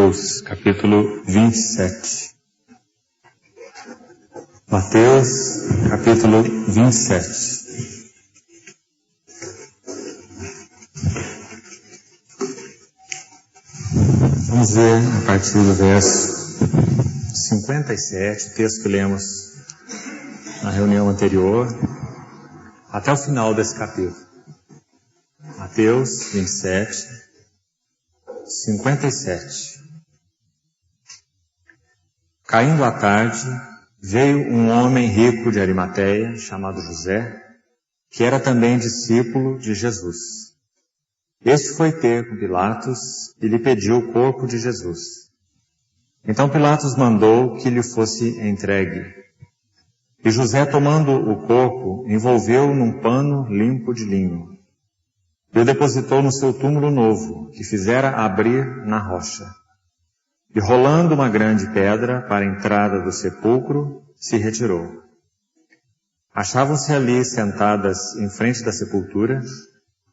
Mateus, capítulo 27. Mateus, capítulo 27. Vamos ver a partir do verso 57, o texto que lemos na reunião anterior, até o final desse capítulo. Mateus 27, 57. Caindo a tarde, veio um homem rico de Arimateia, chamado José, que era também discípulo de Jesus. Este foi ter com Pilatos e lhe pediu o corpo de Jesus. Então Pilatos mandou que lhe fosse entregue. E José, tomando o corpo, envolveu-o num pano limpo de linho e o depositou no seu túmulo novo, que fizera abrir na rocha. E rolando uma grande pedra para a entrada do sepulcro, se retirou. Achavam-se ali sentadas em frente da sepultura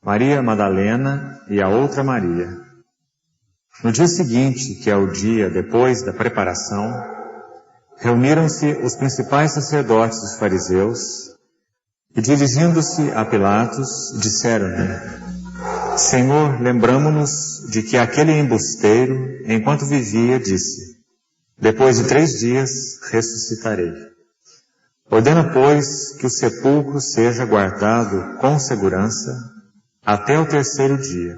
Maria Madalena e a outra Maria. No dia seguinte, que é o dia depois da preparação, reuniram-se os principais sacerdotes dos fariseus e, dirigindo-se a Pilatos, disseram-lhe: Senhor, lembramo-nos de que aquele embusteiro, enquanto vivia, disse: depois de 3 dias ressuscitarei. Ordena, pois, que o sepulcro seja guardado com segurança até o 3º dia,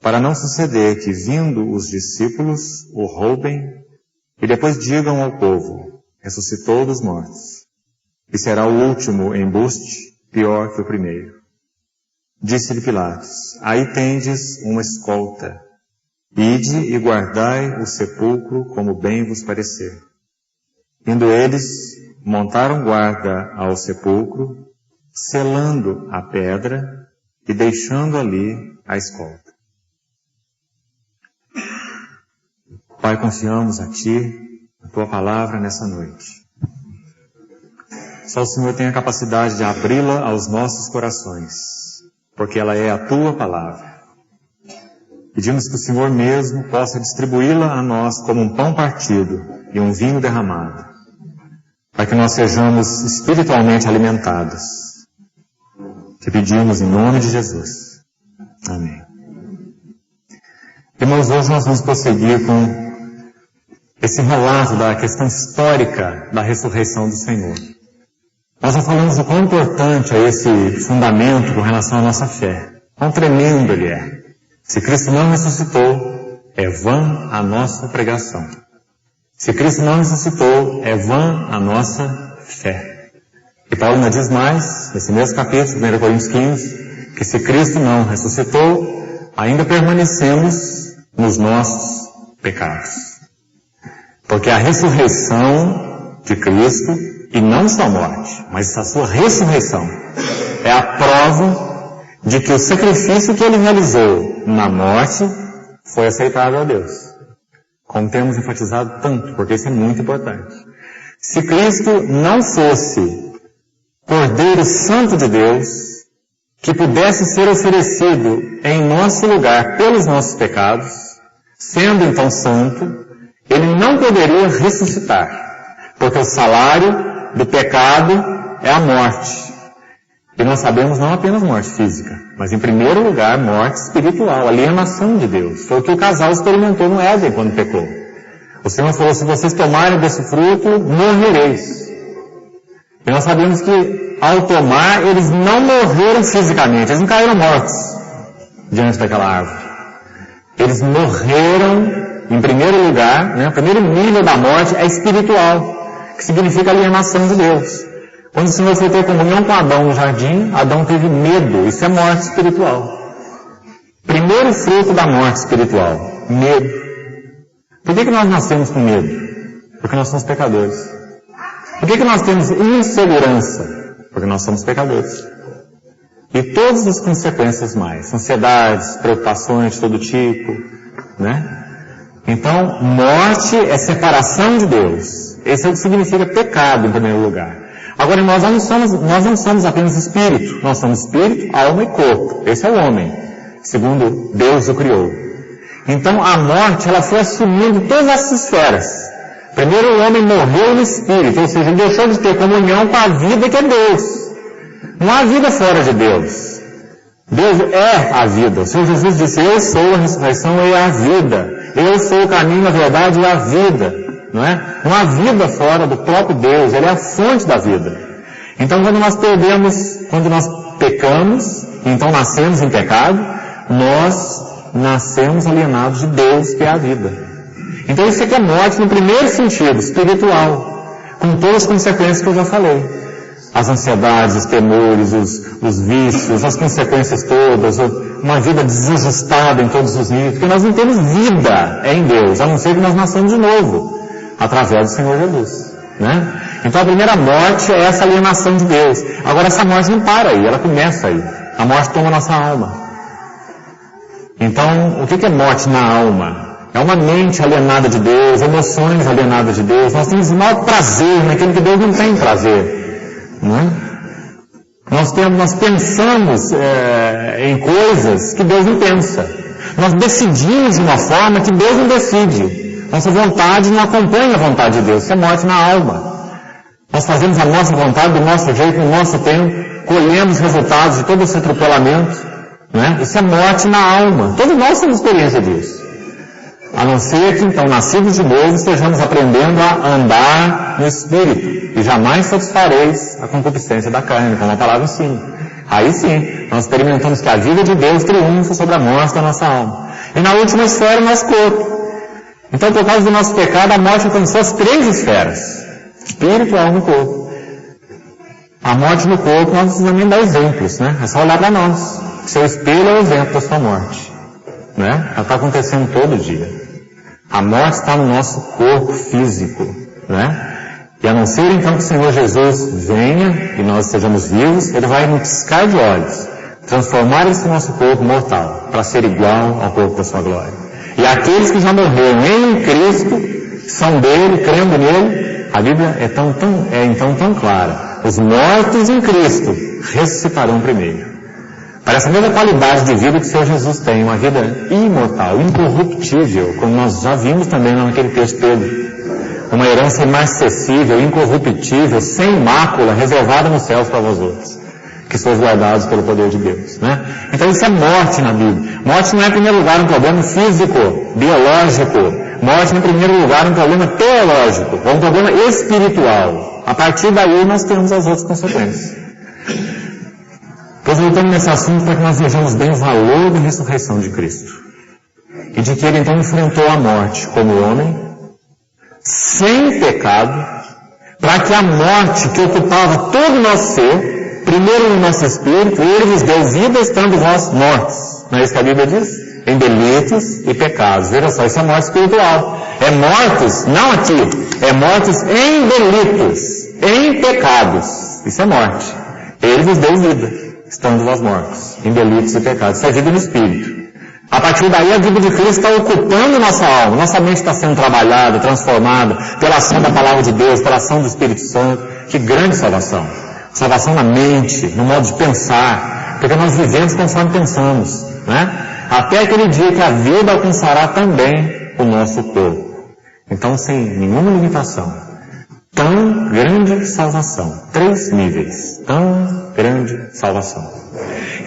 para não suceder que, vindo os discípulos, o roubem e depois digam ao povo: ressuscitou dos mortos. E será o último embuste pior que o primeiro. Disse-lhe Pilatos: aí tendes uma escolta. Ide e guardai o sepulcro como bem vos parecer. Indo eles, montaram guarda ao sepulcro, selando a pedra e deixando ali a escolta. Pai, confiamos a Ti, a Tua palavra nessa noite. Só o Senhor tem a capacidade de abri-la aos nossos corações, porque ela é a Tua palavra. Pedimos que o Senhor mesmo possa distribuí-la a nós como um pão partido e um vinho derramado, para que nós sejamos espiritualmente alimentados. Te pedimos em nome de Jesus. Amém. Irmãos, hoje nós vamos prosseguir com esse relato da questão histórica da ressurreição do Senhor. Nós já falamos o quão importante é esse fundamento com relação à nossa fé. Quão tremendo ele é. Se Cristo não ressuscitou, é vã a nossa pregação. Se Cristo não ressuscitou, é vã a nossa fé. E Paulo ainda diz mais, nesse mesmo capítulo, 1 Coríntios 15, que se Cristo não ressuscitou, ainda permanecemos nos nossos pecados. Porque a ressurreição de Cristo, e não só a morte, mas a sua ressurreição, é a prova de que o sacrifício que ele realizou na morte foi aceitável a Deus. Como temos enfatizado tanto, porque isso é muito importante. Se Cristo não fosse Cordeiro Santo de Deus, que pudesse ser oferecido em nosso lugar pelos nossos pecados, sendo então santo, ele não poderia ressuscitar, porque o salário do pecado é a morte. E nós sabemos não apenas morte física, mas em primeiro lugar morte espiritual, alienação de Deus. Foi o que o casal experimentou no Éden quando pecou. O Senhor falou: se vocês tomarem desse fruto, morrereis. E nós sabemos que, ao tomar, eles não morreram fisicamente, eles não caíram mortos diante daquela árvore. Eles morreram, em primeiro lugar, o primeiro nível da morte é espiritual, que significa alienação de Deus. Quando o Senhor foi ter comunhão com Adão no jardim, Adão teve medo, isso é morte espiritual. Primeiro fruto da morte espiritual, medo. Por que nós nascemos com medo? Porque nós somos pecadores. Por que nós temos insegurança? Porque nós somos pecadores. E todas as consequências mais, ansiedades, preocupações de todo tipo, Então, morte é separação de Deus. Esse é o que significa pecado em primeiro lugar. Agora, nós não somos apenas espírito, nós somos espírito, alma e corpo. Esse é o homem, segundo Deus o criou. Então a morte, ela foi assumindo todas essas esferas. Primeiro o homem morreu no espírito, ou seja, ele deixou de ter comunhão com a vida que é Deus. Não há vida fora de Deus. Deus é a vida. O Senhor Jesus disse, eu sou a ressurreição e a vida. Eu sou o caminho, a verdade e a vida. Não é? Não há vida fora do próprio Deus. Ele é a fonte da vida. Então quando nós pecamos, então nascemos em pecado, nós nascemos alienados de Deus, que é a vida. Então isso aqui é morte no primeiro sentido, espiritual, com todas as consequências que eu já falei. As ansiedades, os temores, os vícios, as consequências todas, uma vida desajustada em todos os níveis, porque nós não temos vida em Deus, a não ser que nós nasçamos de novo, através do Senhor Jesus, né? Então a primeira morte é essa alienação de Deus. Agora essa morte não para aí, ela começa aí. A morte toma a nossa alma. Então, o que é morte na alma? É uma mente alienada de Deus, emoções alienadas de Deus. Nós temos o maior prazer naquilo que Deus não tem prazer. Não é? Nós pensamos em coisas que Deus não pensa. Nós decidimos de uma forma que Deus não decide. Nossa vontade não acompanha a vontade de Deus. Isso é morte na alma. Nós fazemos a nossa vontade, do nosso jeito, no nosso tempo, colhemos resultados de todo esse atropelamento. Né? Isso é morte na alma. Todos nós temos experiência disso. A não ser que, então, nascidos de novo, estejamos aprendendo a andar no Espírito. E jamais satisfareis a concupiscência da carne, como a palavra ensina. Aí sim, nós experimentamos que a vida de Deus triunfa sobre a morte da nossa alma. E na última esfera, o nosso corpo. Então, por causa do nosso pecado, a morte alcançou as 3 esferas. Espírito, alma e corpo. A morte no corpo, nós precisamos nem dar exemplos, né? É só olhar para nós. Seu espelho é o exemplo da sua morte. Né? Ela está acontecendo todo dia. A morte está no nosso corpo físico. Né? E a não ser então que o Senhor Jesus venha e nós sejamos vivos, Ele vai, no piscar de olhos, transformar esse nosso corpo mortal para ser igual ao corpo da sua glória. E aqueles que já morreram em Cristo, são dele, crendo nele, a Bíblia é então tão clara. Os mortos em Cristo ressuscitarão primeiro. Para essa mesma qualidade de vida que o Senhor Jesus tem, uma vida imortal, incorruptível, como nós já vimos também naquele texto de Pedro. Uma herança inacessível, incorruptível, sem mácula, reservada nos céus para vós outros, que sois guardados pelo poder de Deus. Né? Então isso é morte na Bíblia. Morte não é, em primeiro lugar, um problema físico, biológico. Morte, em primeiro lugar, um problema teológico, ou um problema espiritual. A partir daí nós temos as outras consequências. Pois voltando nesse assunto para que nós vejamos bem o valor da ressurreição de Cristo. E de que Ele então enfrentou a morte como homem, sem pecado, para que a morte que ocupava todo o nosso ser, primeiro no nosso espírito, Ele vos deu vida estando vós mortos. Não é isso que a Bíblia diz? Em delitos e pecados. Veja só, isso é morte espiritual. É mortos, não aqui, é mortos em delitos, em pecados. Isso é morte. Ele vos deu vida estando vós mortos, em delitos e pecados. Isso é vida no Espírito. A partir daí, a vida de Cristo está ocupando nossa alma. Nossa mente está sendo trabalhada, transformada, pela ação da Palavra de Deus, pela ação do Espírito Santo. Que grande salvação. Salvação na mente, no modo de pensar, porque nós vivemos conforme pensamos, né? Até aquele dia que a vida alcançará também o nosso corpo. Então, sem nenhuma limitação. Tão grande salvação. 3 níveis. Tão grande salvação.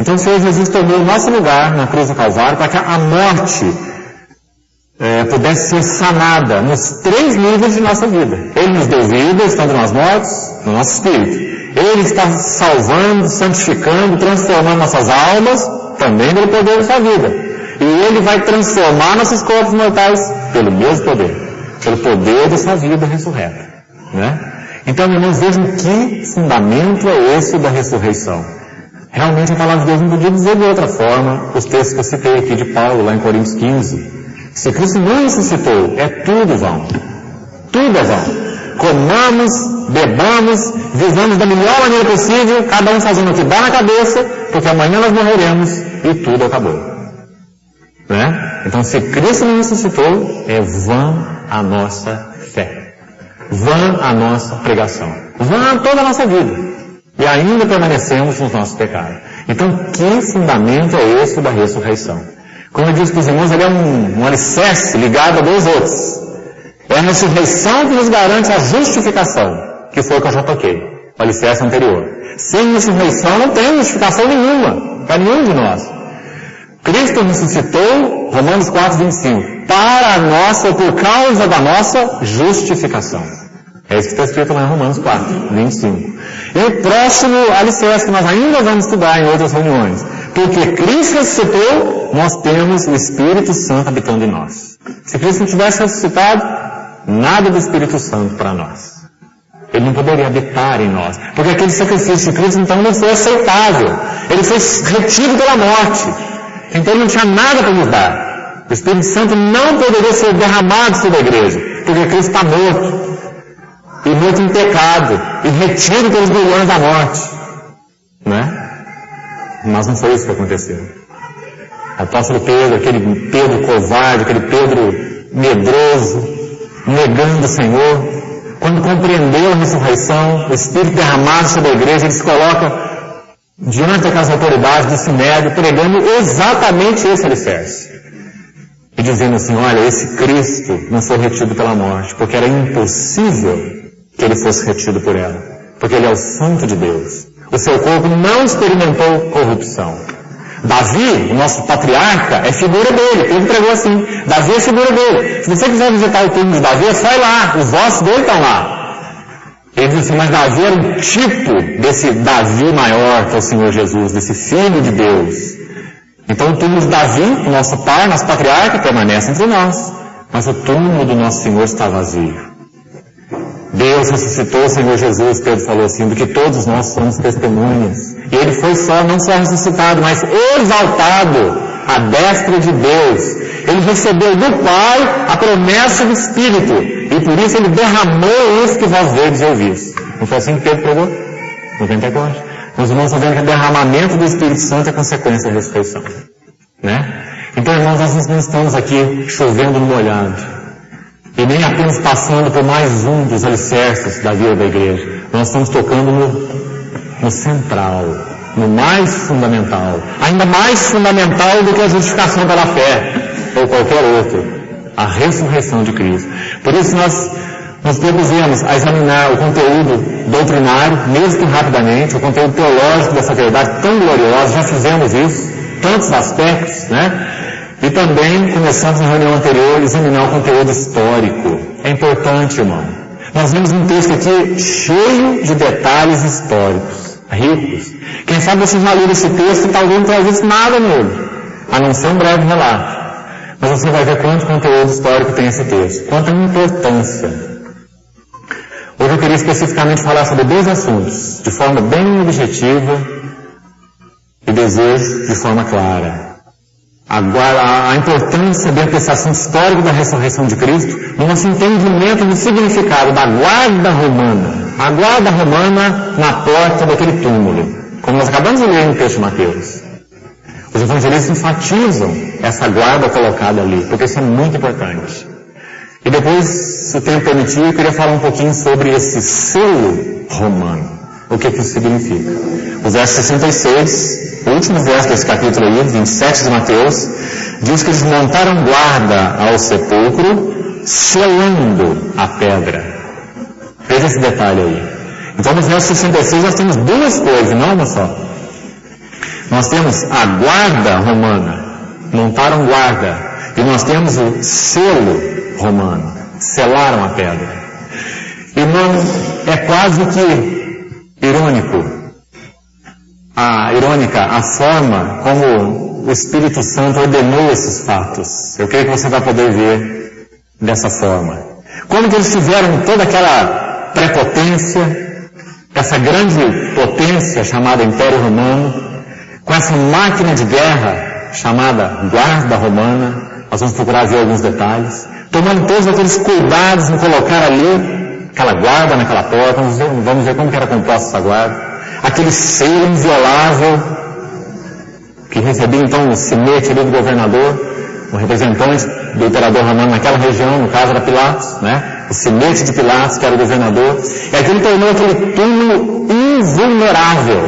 Então o Senhor Jesus tomou o nosso lugar na cruz do Calvário para que a morte pudesse ser sanada nos 3 níveis de nossa vida. Ele nos deu vida, estando nós mortos, no nosso espírito. Ele está salvando, santificando, transformando nossas almas, também pelo poder da sua vida. E Ele vai transformar nossos corpos mortais pelo mesmo poder. Pelo poder da sua vida ressurreta. Né? Então, irmãos, vejam que fundamento é esse da ressurreição. Realmente a palavra de Deus não podia dizer de outra forma os textos que eu citei aqui de Paulo, lá em Coríntios 15. Se Cristo não ressuscitou, é tudo vão. Tudo é vão. Comamos, bebamos, vivamos da melhor maneira possível, cada um fazendo o que dá na cabeça, porque amanhã nós morreremos e tudo acabou. Né? Então, se Cristo não ressuscitou, é vã a nossa fé. Vã a nossa pregação. Vã toda a nossa vida. E ainda permanecemos nos nossos pecados. Então, que fundamento é esse da ressurreição? Como eu disse para os irmãos, ele é um alicerce ligado a dois outros. É a ressurreição que nos garante a justificação, que foi o que eu já toquei, o alicerce anterior. Sem ressurreição não tem justificação nenhuma, para nenhum de nós. Cristo ressuscitou, Romanos 4:25, para a nossa, ou por causa da nossa justificação. É isso que está escrito lá em Romanos 4:25. E o próximo alicerce que nós ainda vamos estudar em outras reuniões. Porque Cristo ressuscitou, nós temos o Espírito Santo habitando em nós. Se Cristo não tivesse ressuscitado, nada do Espírito Santo para nós. Ele não poderia habitar em nós. Porque aquele sacrifício de Cristo então não foi aceitável. Ele foi retido pela morte. Então ele não tinha nada para nos dar. O Espírito Santo não poderia ser derramado sobre a igreja. Porque Cristo está morto. E morto em pecado. E retido pelos grilhões da morte. Né? Mas não foi isso que aconteceu. O apóstolo Pedro, aquele Pedro covarde, aquele Pedro medroso, negando o Senhor, quando compreendeu a ressurreição, o Espírito derramado sobre a igreja, ele se coloca diante daquelas autoridades do Sinédrio, pregando exatamente esse alicerce. E dizendo assim, olha, esse Cristo não foi retido pela morte, porque era impossível que ele fosse retido por ela, porque ele é o Santo de Deus. O seu corpo não experimentou corrupção. Davi, o nosso patriarca, é figura dele. Ele pregou assim, Davi é figura dele. Se você quiser visitar o túmulo de Davi, é só ir lá, os ossos dele estão lá. Ele diz assim, mas Davi era um tipo desse Davi maior que é o Senhor Jesus, desse Filho de Deus. Então o túmulo de Davi, o nosso pai, nosso patriarca, permanece entre nós. Mas o túmulo do nosso Senhor está vazio. Deus ressuscitou o Senhor Jesus, Pedro falou assim, do que todos nós somos testemunhas. E ele foi não só ressuscitado, mas exaltado à destra de Deus. Ele recebeu do Pai a promessa do Espírito. E por isso ele derramou isso que vós vedes e ouvis. Não foi assim que Pedro pregou? No Pentecostes. Os irmãos estão vendo que o derramamento do Espírito Santo é consequência da ressurreição. Né? Então, irmãos, nós não estamos aqui chovendo no molhado. E nem apenas passando por mais um dos alicerces da vida da igreja. Nós estamos tocando no central, no mais fundamental. Ainda mais fundamental do que a justificação pela fé, ou qualquer outro. A ressurreição de Cristo. Por isso nós nos propusemos a examinar o conteúdo doutrinário, mesmo que rapidamente, o conteúdo teológico dessa verdade tão gloriosa. Já fizemos isso, tantos aspectos, né? E também começamos na reunião anterior a examinar o conteúdo histórico. É importante, irmão. Nós vimos um texto aqui cheio de detalhes históricos, ricos. Quem sabe vocês já leram esse texto e talvez não tenha visto nada nele, a não ser um breve relato. Mas você vai ver quanto conteúdo histórico tem esse texto, quanta importância. Hoje eu queria especificamente falar sobre dois assuntos, de forma bem objetiva e desejo de forma clara. A importância da apreciação histórica da ressurreição de Cristo no nosso entendimento do significado da guarda romana. A guarda romana na porta daquele túmulo, como nós acabamos de ler no texto de Mateus. Os evangelistas enfatizam essa guarda colocada ali, porque isso é muito importante. E depois, se o tempo permitir, eu queria falar um pouquinho sobre esse selo romano. O que isso significa? O verso 66, o último verso desse capítulo aí, 27 de Mateus, diz que eles montaram guarda ao sepulcro, selando a pedra. Veja esse detalhe aí. Então, no verso 66 nós temos duas coisas, não uma só. Nós temos a guarda romana, montaram guarda, e nós temos o selo romano, selaram a pedra. Irmão, é quase que irônica a forma como o Espírito Santo ordenou esses fatos. Eu creio que você vai poder ver dessa forma. Como que eles tiveram toda aquela prepotência, essa grande potência chamada Império Romano, com essa máquina de guerra chamada Guarda Romana, nós vamos procurar ver alguns detalhes, tomando todos aqueles cuidados em colocar ali aquela guarda naquela porta. Vamos ver como que era composta essa guarda. Aquele selo inviolável que recebia então o sinete ali do governador, o representante do imperador romano naquela região, no caso era Pilatos, né? O sinete de Pilatos, que era o governador. E aquilo tornou aquele túmulo invulnerável.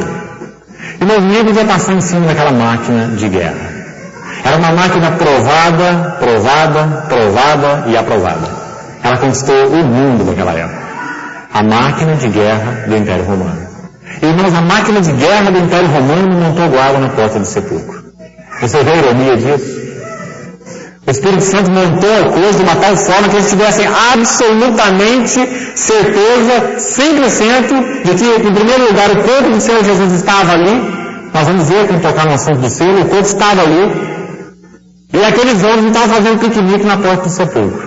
E o movimento ia passar em cima daquela máquina de guerra. Era uma máquina provada, provada, provada e aprovada. Ela conquistou o mundo naquela época. A máquina de guerra do Império Romano. Irmãos, a máquina de guerra do Império Romano montou guarda na porta do sepulcro. Você vê a ironia disso? O Espírito Santo montou a coisa de uma tal forma que eles tivessem absolutamente certeza, 100%, de que, em primeiro lugar, o corpo do Senhor Jesus estava ali. Nós vamos ver quando tocar no assunto do selo, o corpo estava ali. E aqueles homens não estavam fazendo piquenique na porta do sepulcro.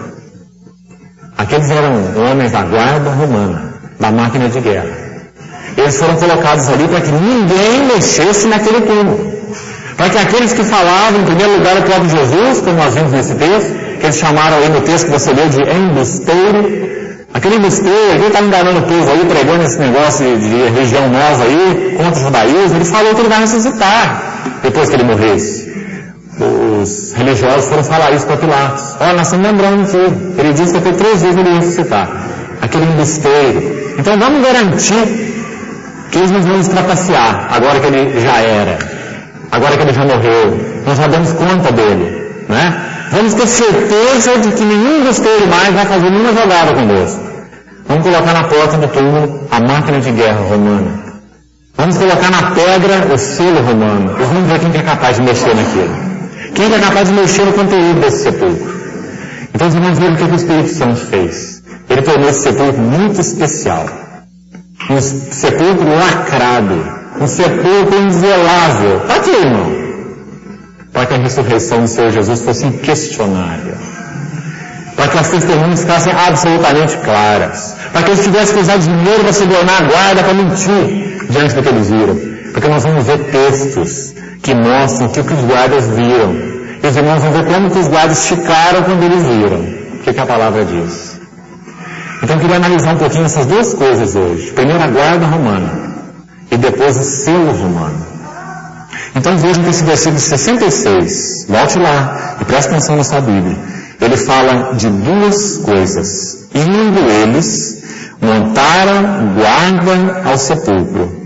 Aqueles eram homens da guarda romana, da máquina de guerra. Eles foram colocados ali para que ninguém mexesse naquele túmulo. Para que aqueles que falavam, em primeiro lugar, o próprio Jesus, como nós vimos nesse texto, que eles chamaram aí no texto que você leu de embusteiro, aquele embusteiro, ele está enganando o povo aí, pregando esse negócio de religião nova aí, contra o judaísmo, ele falou que ele vai ressuscitar, depois que ele morresse. Os religiosos foram falar isso para Pilatos. Olha, nós estamos lembrando aqui, ele disse que até 3 vezes ele ia ressuscitar. Aquele embusteiro. Então vamos garantir que eles não vão nos trapacear, agora que ele já era. Agora que ele já morreu, nós já damos conta dele, né? Vamos ter certeza de que nenhum embusteiro mais vai fazer nenhuma jogada conosco. Vamos colocar na porta do túmulo a máquina de guerra romana. Vamos colocar na pedra o selo romano. E vamos ver quem que é capaz de mexer naquilo. Quem que é capaz de mexer no conteúdo desse sepulcro. Então os irmãos viram o que o Espírito Santo fez. Ele tornou esse sepulcro muito especial. Um sepulcro lacrado. Um sepulcro inviolável. Para quê, irmão? Para que a ressurreição do Senhor Jesus fosse inquestionável. Para que as testemunhas ficassem absolutamente claras. Para que eles tivessem que usar dinheiro para subornar a guarda, para mentir diante do que eles viram. Porque nós vamos ver textos que mostram o que os guardas viram. E os irmãos vão ver como que os guardas ficaram quando eles viram. O que a palavra diz. Então eu queria analisar um pouquinho essas duas coisas hoje. Primeiro a guarda romana. E depois o selo romano. Então vejam que esse versículo 66, volte lá e preste atenção na sua Bíblia. Ele fala de duas coisas. Indo eles, montaram guarda ao sepulcro,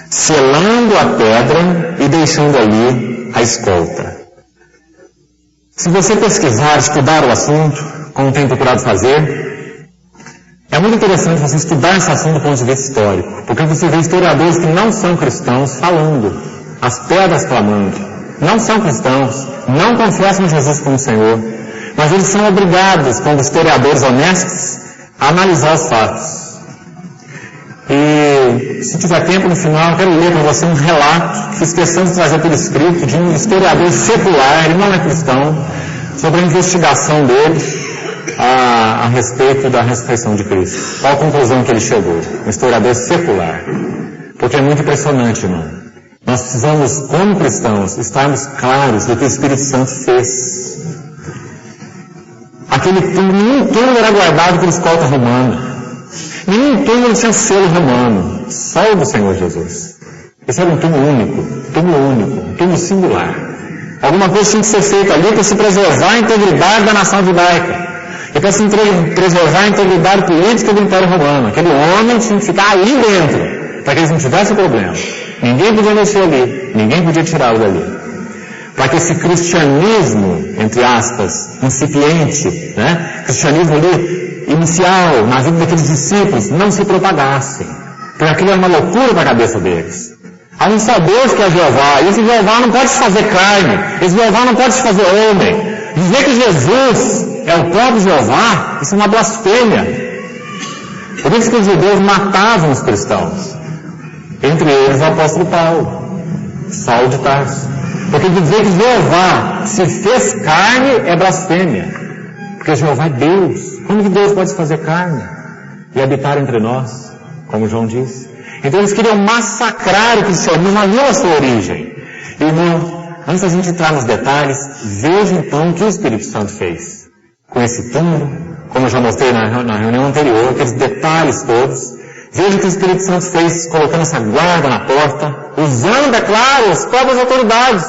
selando a pedra e deixando ali a escolta. Se você pesquisar, estudar o assunto, como tem procurado fazer, é muito interessante você estudar esse assunto do ponto de vista histórico, porque você vê historiadores que não são cristãos falando, as pedras clamando, não são cristãos, não confessam Jesus como Senhor, mas eles são obrigados, como historiadores honestos, a analisar os fatos. E se tiver tempo no final, eu quero ler para você um relato que fiz questão de trazer por escrito de um historiador secular, ele não é cristão, sobre a investigação dele a respeito da ressurreição de Cristo. Qual a conclusão que ele chegou? Um historiador secular. Porque é muito impressionante, irmão. Nós precisamos, como cristãos, estarmos claros do que o Espírito Santo fez. nenhum túmulo era guardado por escolta romana. Nenhum túmulo tinha selo romano. Só o do Senhor Jesus. Esse era um túmulo único, um túmulo singular. Alguma coisa tinha que ser feita ali para se preservar a integridade da nação judaica. E para se preservar a integridade política do Império Romano. Aquele homem tinha que ficar ali dentro, para que eles não tivessem problema. Ninguém podia mexer ali, ninguém podia tirá-lo dali. Para que esse cristianismo, entre aspas, incipiente, cristianismo ali, inicial, na vida daqueles discípulos, não se propagasse. Porque aquilo era uma loucura para a cabeça deles. Há um só Deus que é Jeová, e esse Jeová não pode se fazer carne, esse Jeová não pode se fazer homem. Dizer que Jesus é o próprio Jeová, isso é uma blasfêmia. Por isso que os judeus matavam os cristãos. Entre eles o apóstolo Paulo, Saulo de Tarso. Porque dizer que Jeová se fez carne é blasfêmia. Porque Jeová é Deus. Como que Deus pode se fazer carne e habitar entre nós? Como João disse. Então eles queriam massacrar o cristianismo ali a sua origem. Irmão, antes da gente entrar nos detalhes, veja então o que o Espírito Santo fez com esse túmulo, como eu já mostrei na reunião anterior, aqueles detalhes todos. Veja o que o Espírito Santo fez colocando essa guarda na porta, usando, é claro, as próprias autoridades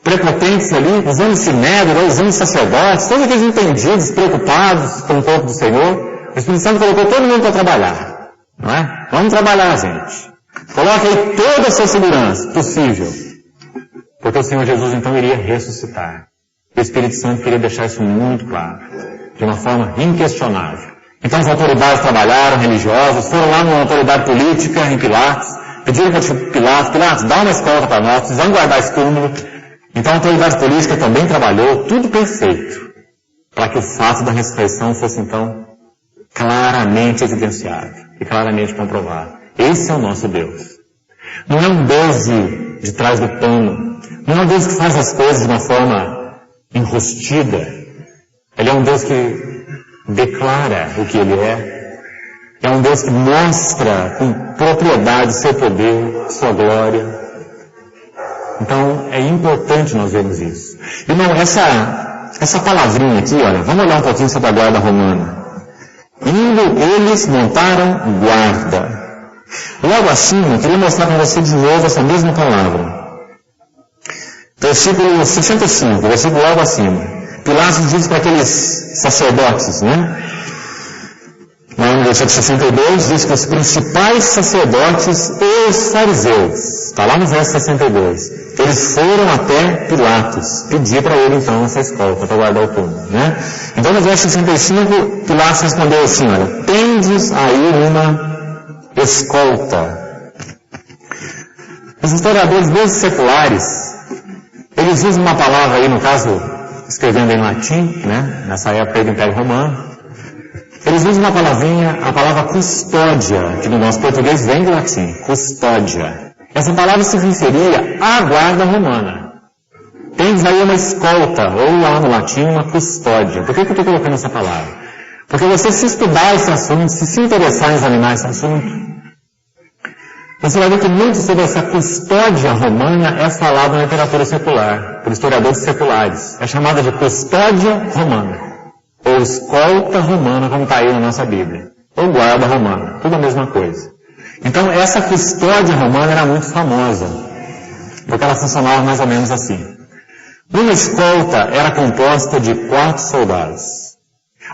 prepotentes ali, usando o sinédrio, usando os sacerdotes, todos aqueles entendidos, preocupados com o corpo do Senhor. O Espírito Santo colocou todo mundo para trabalhar. Não é? Vamos trabalhar, gente. Coloque aí toda a sua segurança possível Porque o Senhor Jesus então iria ressuscitar. O Espírito Santo queria deixar isso muito claro, de uma forma inquestionável. Então as autoridades trabalharam, religiosos, foram lá numa autoridade política em Pilatos, pediram para Pilatos, dá uma escolta para nós, precisamos guardar esse túmulo. Então a autoridade política também trabalhou, tudo perfeito, para que o fato da ressurreição fosse então claramente evidenciado e claramente comprovado. Esse é o nosso Deus. Não é um Deus de trás do pano, não é um Deus que faz as coisas de uma forma enrustida. Ele é um Deus que declara o que Ele é. É um Deus que mostra com propriedade seu poder, sua glória. Então, é importante nós vermos isso. Irmão, essa palavrinha aqui, olha, vamos olhar um pouquinho sobre a guarda romana. Indo, eles montaram guarda. Logo acima, eu queria mostrar para você de novo essa mesma palavra. Versículo 65, versículo logo acima. Pilatos diz para aqueles sacerdotes, né? Lá no versículo 62, diz que os principais sacerdotes e os fariseus, está lá no verso 62, eles foram até Pilatos, pedir para ele então essa escolta para guardar o túmulo, né? Então no verso 65, Pilatos respondeu assim, olha, tendes aí uma escolta. Os historiadores mesmo seculares, eles usam uma palavra aí, no caso, escrevendo em latim, né? Nessa época aí do Império Romano, eles usam uma palavrinha, a palavra custódia, que no nosso português vem do latim, custódia. Essa palavra se referia à guarda romana. Tens aí uma escolta, ou lá no latim, uma custódia. Por que eu estou colocando essa palavra? Porque você se estudar esse assunto, se interessar em examinar esse assunto, você vai ver que muito sobre essa custódia romana é falado na literatura secular, por historiadores seculares. É chamada de custódia romana. Ou escolta romana, como está aí na nossa Bíblia. Ou guarda romana, tudo a mesma coisa. Então, essa custódia romana era muito famosa, porque ela funcionava mais ou menos assim. Uma escolta era composta de 4 soldados.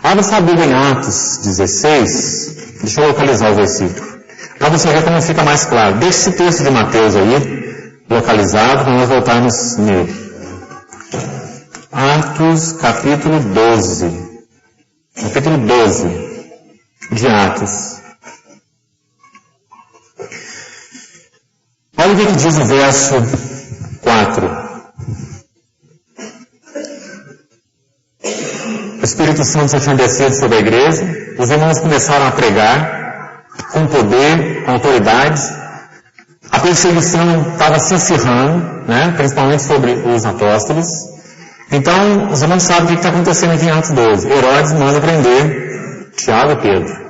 Abra sua Bíblia em Atos 16, deixa eu localizar o versículo, para você ver como fica mais claro. Deixa esse texto de Mateus aí, localizado, para nós voltarmos nele. Atos, capítulo 12. Capítulo 12 de Atos. Olha o que diz o verso 4. O Espírito Santo já tinha descido sobre a igreja, os irmãos começaram a pregar com poder, com autoridade. A perseguição estava se acirrando, né, principalmente sobre os apóstolos. Então, os irmãos sabem o que está acontecendo aqui em Atos 12. Herodes manda prender Tiago e Pedro.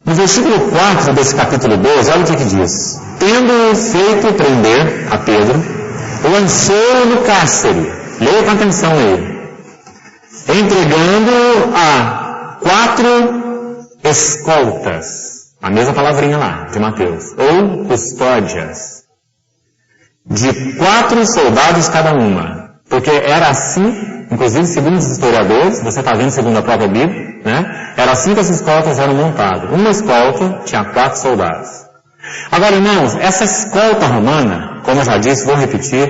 No versículo 4 desse capítulo 12, olha o que diz. Tendo feito prender a Pedro, lançou-o no cárcere. Leia com atenção aí. Entregando-o a 4 escoltas. A mesma palavrinha lá, de Mateus. Ou custódias. De 4 soldados cada uma. Porque era assim, inclusive segundo os historiadores, você está vendo segundo a própria Bíblia, né? Era assim que as escoltas eram montadas. Uma escolta tinha 4 soldados. Agora, irmãos, essa escolta romana, como eu já disse, vou repetir,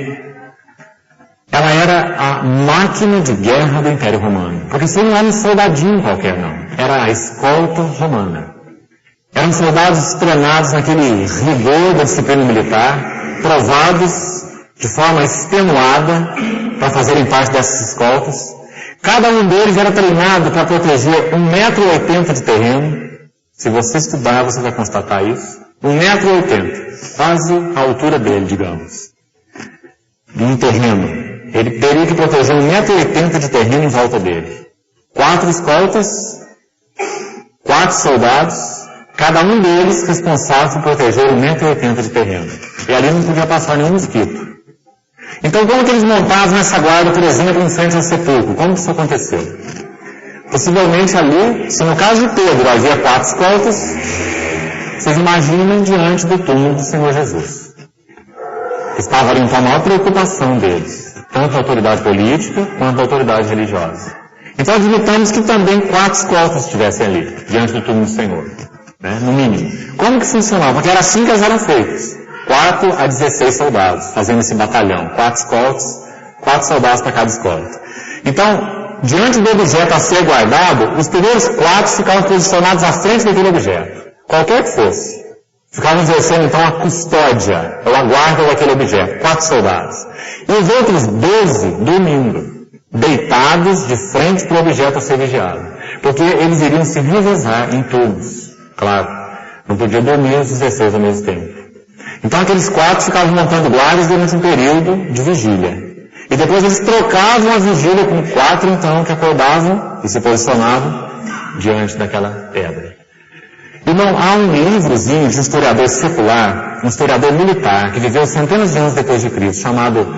ela era a máquina de guerra do Império Romano. Porque isso não era um soldadinho qualquer, não. Era a escolta romana. Eram soldados treinados naquele rigor da disciplina militar, provados de forma extenuada para fazerem parte dessas escoltas. Cada um deles era treinado para proteger 1,80 m de terreno. Se você estudar, você vai constatar isso. 1,80 m, quase a altura dele, digamos, de um terreno. Ele teria que proteger 1,80 m de terreno em volta dele. 4 escoltas, 4 soldados, cada um deles responsável por proteger 1,80 m de terreno. E ali não podia passar nenhum mosquito. Então, como que eles montavam essa guarda, por exemplo, em frente ao sepulcro? Como que isso aconteceu? Possivelmente ali, se no caso de Pedro havia 4 escoltas, vocês imaginam diante do túmulo do Senhor Jesus. Estava ali então a maior preocupação deles, tanto a autoridade política quanto a autoridade religiosa. Então admitamos que também 4 escoltas estivessem ali, diante do túmulo do Senhor, né? No mínimo. Como que funcionava? Porque era assim que elas eram feitas. 4 a 16 soldados, fazendo esse batalhão. 4 escoltas, 4 soldados para cada escolta. Então, diante do objeto a ser guardado, os primeiros 4 ficavam posicionados à frente daquele objeto. Qualquer que fosse. Ficavam exercendo então a custódia, ou a guarda daquele objeto. 4 soldados. E os outros 12 dormindo, deitados de frente para o objeto a ser vigiado. Porque eles iriam se revezar em turnos. Claro, não podia dormir os 16 ao mesmo tempo. Então aqueles 4 ficavam montando guardas durante um período de vigília. E depois eles trocavam a vigília com 4 então que acordavam e se posicionavam diante daquela pedra. Irmão, há um livrozinho de um historiador secular, um historiador militar, que viveu centenas de anos depois de Cristo, chamado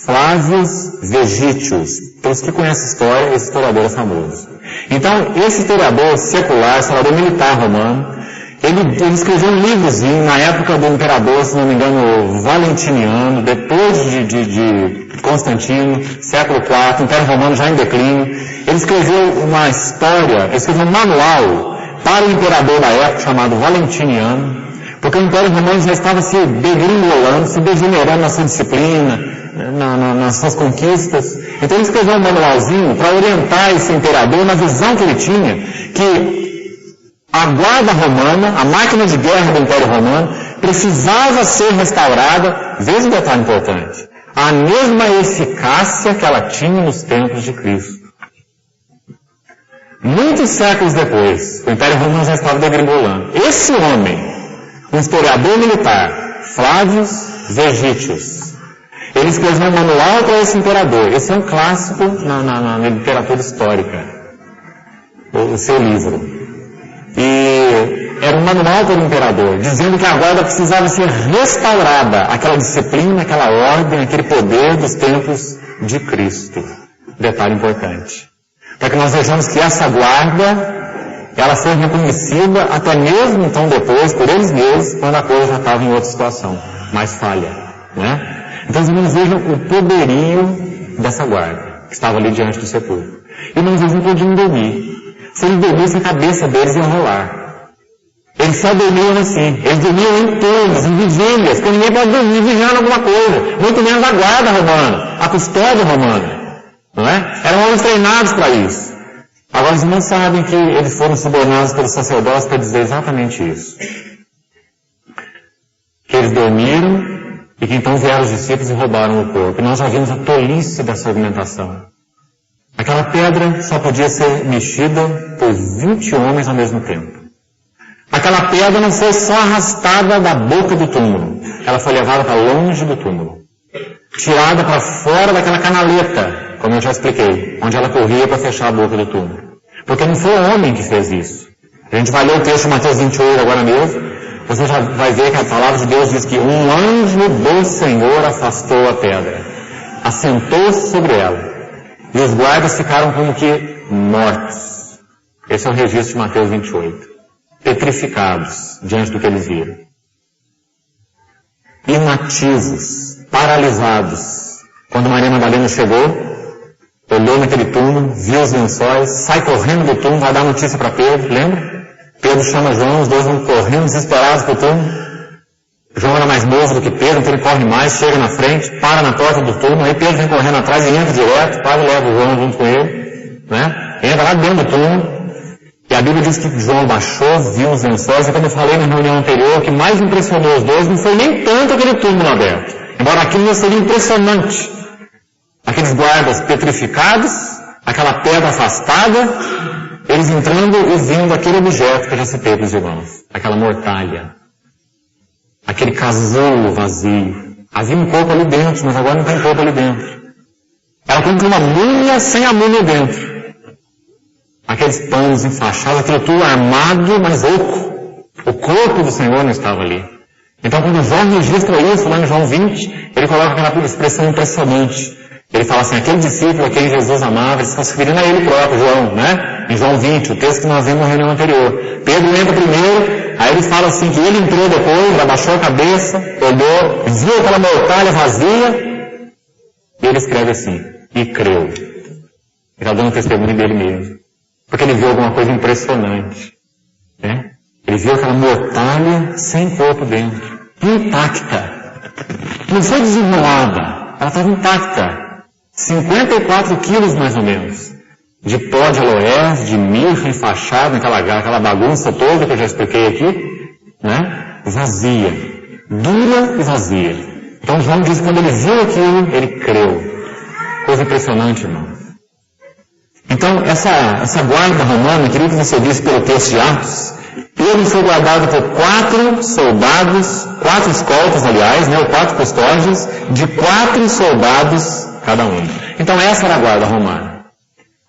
Flavius Vegetius. Para os que conhecem a história, esse historiador é famoso. Então, esse historiador secular, historiador militar romano, ele escreveu um livrozinho na época do imperador, se não me engano, Valentiniano, depois de Constantino, século IV, Império Romano já em declínio. Ele escreveu uma história, ele escreveu um manual para o imperador da época, chamado Valentiniano, porque o Império Romano já estava se degringolando, se degenerando na sua disciplina, nas suas conquistas. Então ele escreveu um manualzinho para orientar esse imperador na visão que ele tinha, que a guarda romana, a máquina de guerra do Império Romano, precisava ser restaurada, veja um detalhe importante, a mesma eficácia que ela tinha nos tempos de Cristo. Muitos séculos depois, o Império Romano já estava degringolando. Esse homem, um historiador militar, Flavius Vegetius, ele escreveu um manual para esse imperador. Esse é um clássico na literatura histórica, o seu livro. E era um manual para o imperador, dizendo que a guarda precisava ser restaurada, aquela disciplina, aquela ordem, aquele poder dos tempos de Cristo. Detalhe importante. Para que nós vejamos que essa guarda, ela foi reconhecida até mesmo então depois, por eles mesmos, quando a coisa já estava em outra situação, mais falha, né? Então os irmãos vejam o poderio dessa guarda, que estava ali diante do sepulcro. E irmãos, eles não podiam dormir. Se eles dormissem, a cabeça deles ia rolar. Eles só dormiam assim, eles dormiam em turnos, em vigílias, porque ninguém pode dormir vigiando alguma coisa, muito menos a guarda romana, a custódia romana. Não é? Eram homens treinados para isso. Agora, os irmãos sabem que eles foram subornados pelos sacerdotes para dizer exatamente isso. Que eles dormiram e que então vieram os discípulos e roubaram o corpo. E nós já vimos a tolice dessa argumentação. Aquela pedra só podia ser mexida por 20 homens ao mesmo tempo. Aquela pedra não foi só arrastada da boca do túmulo. Ela foi levada para longe do túmulo. Tirada para fora daquela canaleta, como eu já expliquei, onde ela corria para fechar a boca do túmulo. Porque não foi o homem que fez isso. A gente vai ler o texto de Mateus 28 agora mesmo, você já vai ver que a palavra de Deus diz que um anjo do Senhor afastou a pedra, assentou-se sobre ela, e os guardas ficaram como que mortos. Esse é o registro de Mateus 28. Petrificados diante do que eles viram. Inativos, paralisados. Quando Maria Madalena chegou, olhou naquele túmulo, viu os lençóis, sai correndo do túmulo, vai dar notícia para Pedro, lembra? Pedro chama João, os dois vão correndo desesperados para o túmulo. João era mais novo do que Pedro, então ele corre mais, chega na frente, para na porta do túmulo, aí Pedro vem correndo atrás e entra direto, para e leva o João junto com ele, né? Entra lá dentro do túmulo, e a Bíblia diz que João baixou, viu os lençóis, e como eu falei na reunião anterior, o que mais impressionou os dois não foi nem tanto aquele túmulo aberto, embora aquilo já seria impressionante. Aqueles guardas petrificados, aquela pedra afastada, eles entrando e vindo aquele objeto que eu já citei para os irmãos, aquela mortalha, aquele casulo vazio. Havia um corpo ali dentro, mas agora não tem corpo ali dentro. Era como que uma múmia sem a múmia dentro. Aqueles panos enfaixados, aquilo tudo armado, mas oco. O corpo do Senhor não estava ali. Então quando João registra isso lá em João 20, ele coloca aquela expressão impressionante. Ele fala assim, aquele discípulo a quem Jesus amava, ele está se referindo a ele próprio, João, né? Em João 20, o texto que nós vimos na reunião anterior. Pedro entra primeiro, aí ele fala assim que ele entrou depois, abaixou a cabeça, olhou, viu aquela mortalha vazia, e ele escreve assim, e creu. Ele está dando testemunho dele mesmo. Porque ele viu alguma coisa impressionante, né? Ele viu aquela mortalha sem corpo dentro. intacta. Não foi desenrolada, ela estava intacta. 54 quilos mais ou menos. De pó de aloés, de mirra enfaixada, aquela bagunça toda que eu já expliquei aqui, né? Vazia. Dura e vazia. Então João diz que quando ele viu aquilo, ele creu. Coisa impressionante, irmão. Então, essa guarda romana, queria que você visse pelo texto de Atos, Pedro foi guardado por 4 soldados, 4 escoltas, aliás, né, ou 4 custódios, de 4 soldados cada um. Então essa era a guarda romana.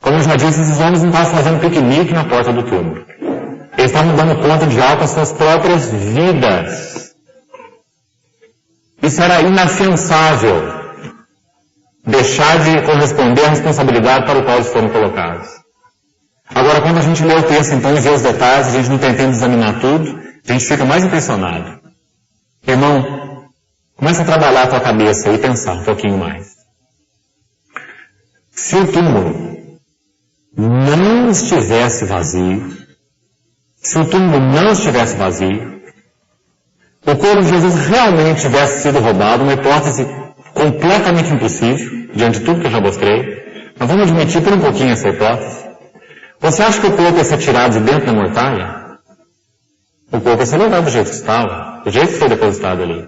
Como eu já disse, esses homens não estavam fazendo piquenique na porta do túmulo. Eles estavam dando conta de algo com as suas próprias vidas. Isso era inafiançável. Deixar de corresponder à responsabilidade para o qual eles foram colocados. Agora, quando a gente lê o texto, então, e vê os detalhes, a gente não tentando examinar tudo, a gente fica mais impressionado. Irmão, começa a trabalhar a tua cabeça e pensar um pouquinho mais. Se o túmulo não estivesse vazio, o corpo de Jesus realmente tivesse sido roubado, uma hipótese completamente impossível, diante de tudo que eu já mostrei, mas vamos admitir por um pouquinho essa hipótese. Você acha que o corpo ia ser tirado de dentro da mortalha? O corpo ia ser levado do jeito que estava, do jeito que foi depositado ali.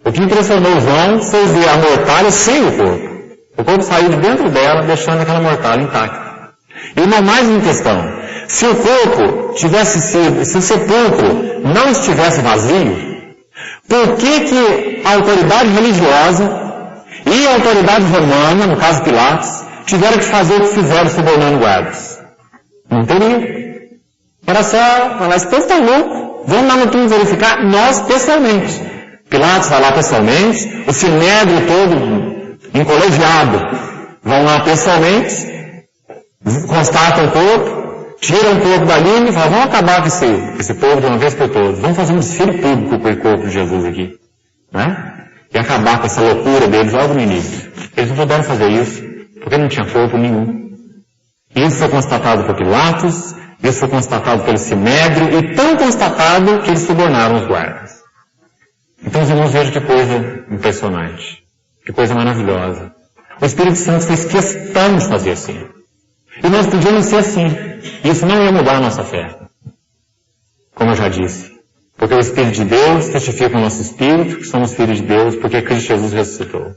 O que impressionou João foi ver a mortalha sem o corpo. O corpo saiu de dentro dela, deixando aquela mortalha intacta. E uma mais uma questão. Se o corpo tivesse sido, se o sepulcro não estivesse vazio, por que a autoridade religiosa e a autoridade romana, no caso Pilatos, tiveram que fazer o que fizeram subornando guardas? Não teria. Era só falar, esse povo está louco, vamos lá no túmulo verificar, nós pessoalmente. Pilatos vai lá pessoalmente, o sinédrio todo encolegiado vão lá pessoalmente, constatam o corpo, tiram o corpo dali e falam, vamos acabar com esse povo de uma vez por todas, vamos fazer um desfile público com o corpo de Jesus aqui, né? E acabar com essa loucura deles logo no início. Eles não puderam fazer isso, porque não tinha corpo nenhum. Isso foi constatado por Pilatos, isso foi constatado pelo Sinédrio, e tão constatado que eles subornaram os guardas. Então, os irmãos, vejam que coisa impressionante, que coisa maravilhosa. O Espírito Santo fez questão de fazer assim. E nós podíamos ser assim. Isso não ia mudar a nossa fé. Como eu já disse. Porque o Espírito de Deus testifica o nosso Espírito, que somos filhos de Deus, porque Cristo Jesus ressuscitou.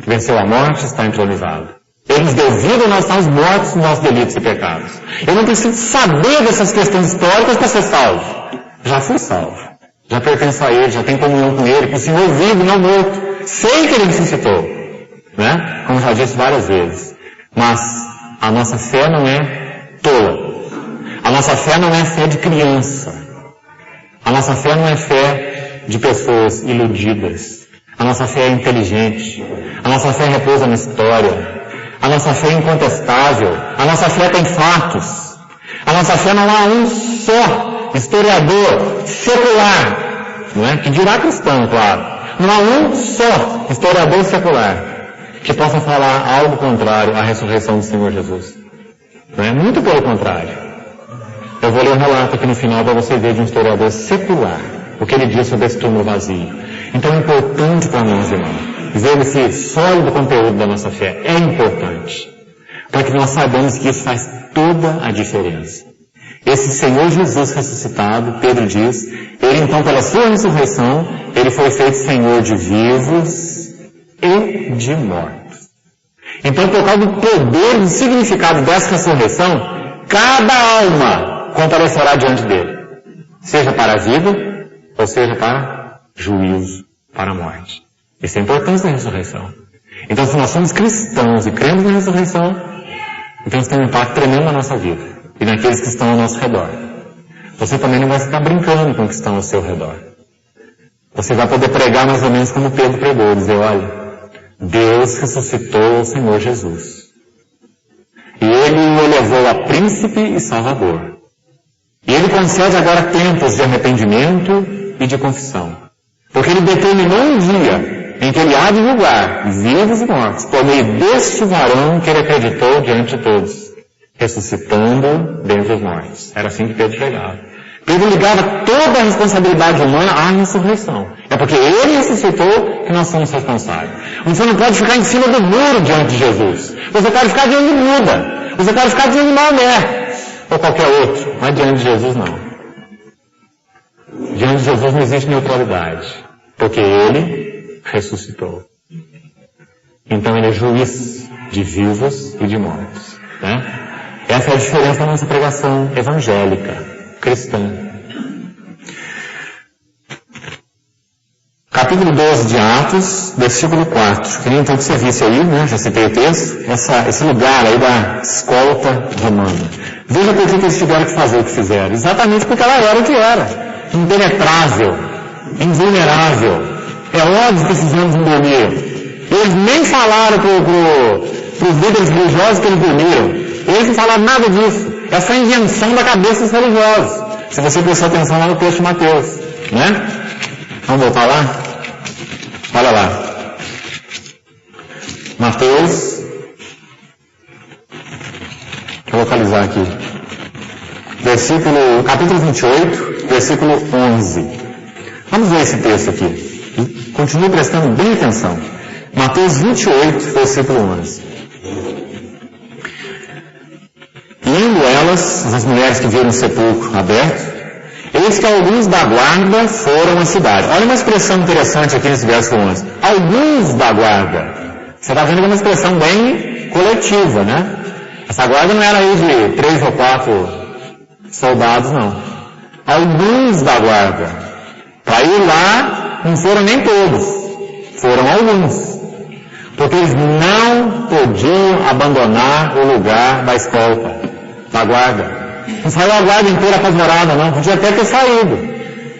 Venceu a morte, está entronizado. Ele nos deu vida e nós estamos mortos nos nossos delitos e pecados. Eu não preciso saber dessas questões históricas para ser salvo. Já fui salvo. Já pertenço a Ele, já tenho comunhão com Ele, com o Senhor vivo, não morto. Sei que Ele ressuscitou. Né? Como já disse várias vezes. Mas a nossa fé não é tola. A nossa fé não é fé de criança. A nossa fé não é fé de pessoas iludidas. A nossa fé é inteligente. A nossa fé repousa na história. A nossa fé é incontestável. A nossa fé tem fatos. A nossa fé não há um só historiador secular, não é? Que dirá cristão, claro. Não há um só historiador secular que possa falar algo contrário à ressurreição do Senhor Jesus. Não é? Muito pelo contrário. Eu vou ler um relato aqui no final para você ver de um historiador secular o que ele diz sobre esse túmulo vazio. Então é importante para nós, irmãos, ver esse sólido conteúdo da nossa fé. É importante. Para que nós saibamos que isso faz toda a diferença. Esse Senhor Jesus ressuscitado, Pedro diz, ele então pela sua ressurreição, ele foi feito Senhor de vivos e de mortos. Então por causa do poder e do significado dessa ressurreição, cada alma comparecerá diante dele. Seja para a vida, ou seja para juízo, para a morte. Isso é a importância da ressurreição. Então, se nós somos cristãos e cremos na ressurreição, então isso tem um impacto tremendo na nossa vida e naqueles que estão ao nosso redor. Você também não vai ficar brincando com os que estão ao seu redor. Você vai poder pregar mais ou menos como Pedro pregou, dizer, olha, Deus ressuscitou o Senhor Jesus. E Ele o elevou a príncipe e salvador. E Ele concede agora tempos de arrependimento e de confissão. Porque Ele determinou um dia em que Ele há de julgar vivos e mortos, por meio deste varão que Ele acreditou diante de todos, ressuscitando dentre os mortos. Era assim que Pedro pregava. Pedro ligava toda a responsabilidade humana à ressurreição. É porque Ele ressuscitou que nós somos responsáveis. Você não pode ficar em cima do muro diante de Jesus. Você pode ficar diante de Buda. Você pode ficar diante de Maomé. Ou qualquer outro. Mas diante de Jesus não. Diante de Jesus não existe neutralidade. Porque Ele ressuscitou. Então Ele é juiz de vivos e de mortos. Né? Essa é a diferença da nossa pregação evangélica, cristã. Capítulo 12 de Atos, versículo 4. Queria então que você visse aí, né? Já citei o texto, esse lugar aí da escolta romana. Veja por que eles tiveram que fazer o que fizeram. Exatamente porque ela era o que era. Impenetrável, invulnerável. É óbvio que esses homens não dormiram. Eles nem falaram para os líderes religiosos que eles dormiram. Eles não falaram nada disso. Essa é a invenção da cabeça dos religiosos. Se você prestar atenção lá no texto de Mateus, né? Vamos voltar lá? Olha lá. Mateus. Deixa eu localizar aqui. Capítulo 28, versículo 11. Vamos ver esse texto aqui. E continue prestando bem atenção. Mateus 28, versículo 11. Indo elas, as mulheres que viram o sepulcro aberto, eis que alguns da guarda foram à cidade. Olha uma expressão interessante aqui nesse verso 11. Alguns da guarda. Você está vendo que é uma expressão bem coletiva, né? Essa guarda não era aí de 3 ou 4 soldados, não. Alguns da guarda. Para ir lá, não foram nem todos. Foram alguns. Porque eles não podiam abandonar o lugar da escolta, da guarda. Não saiu a guarda inteira apavorada, não. Podia até ter saído,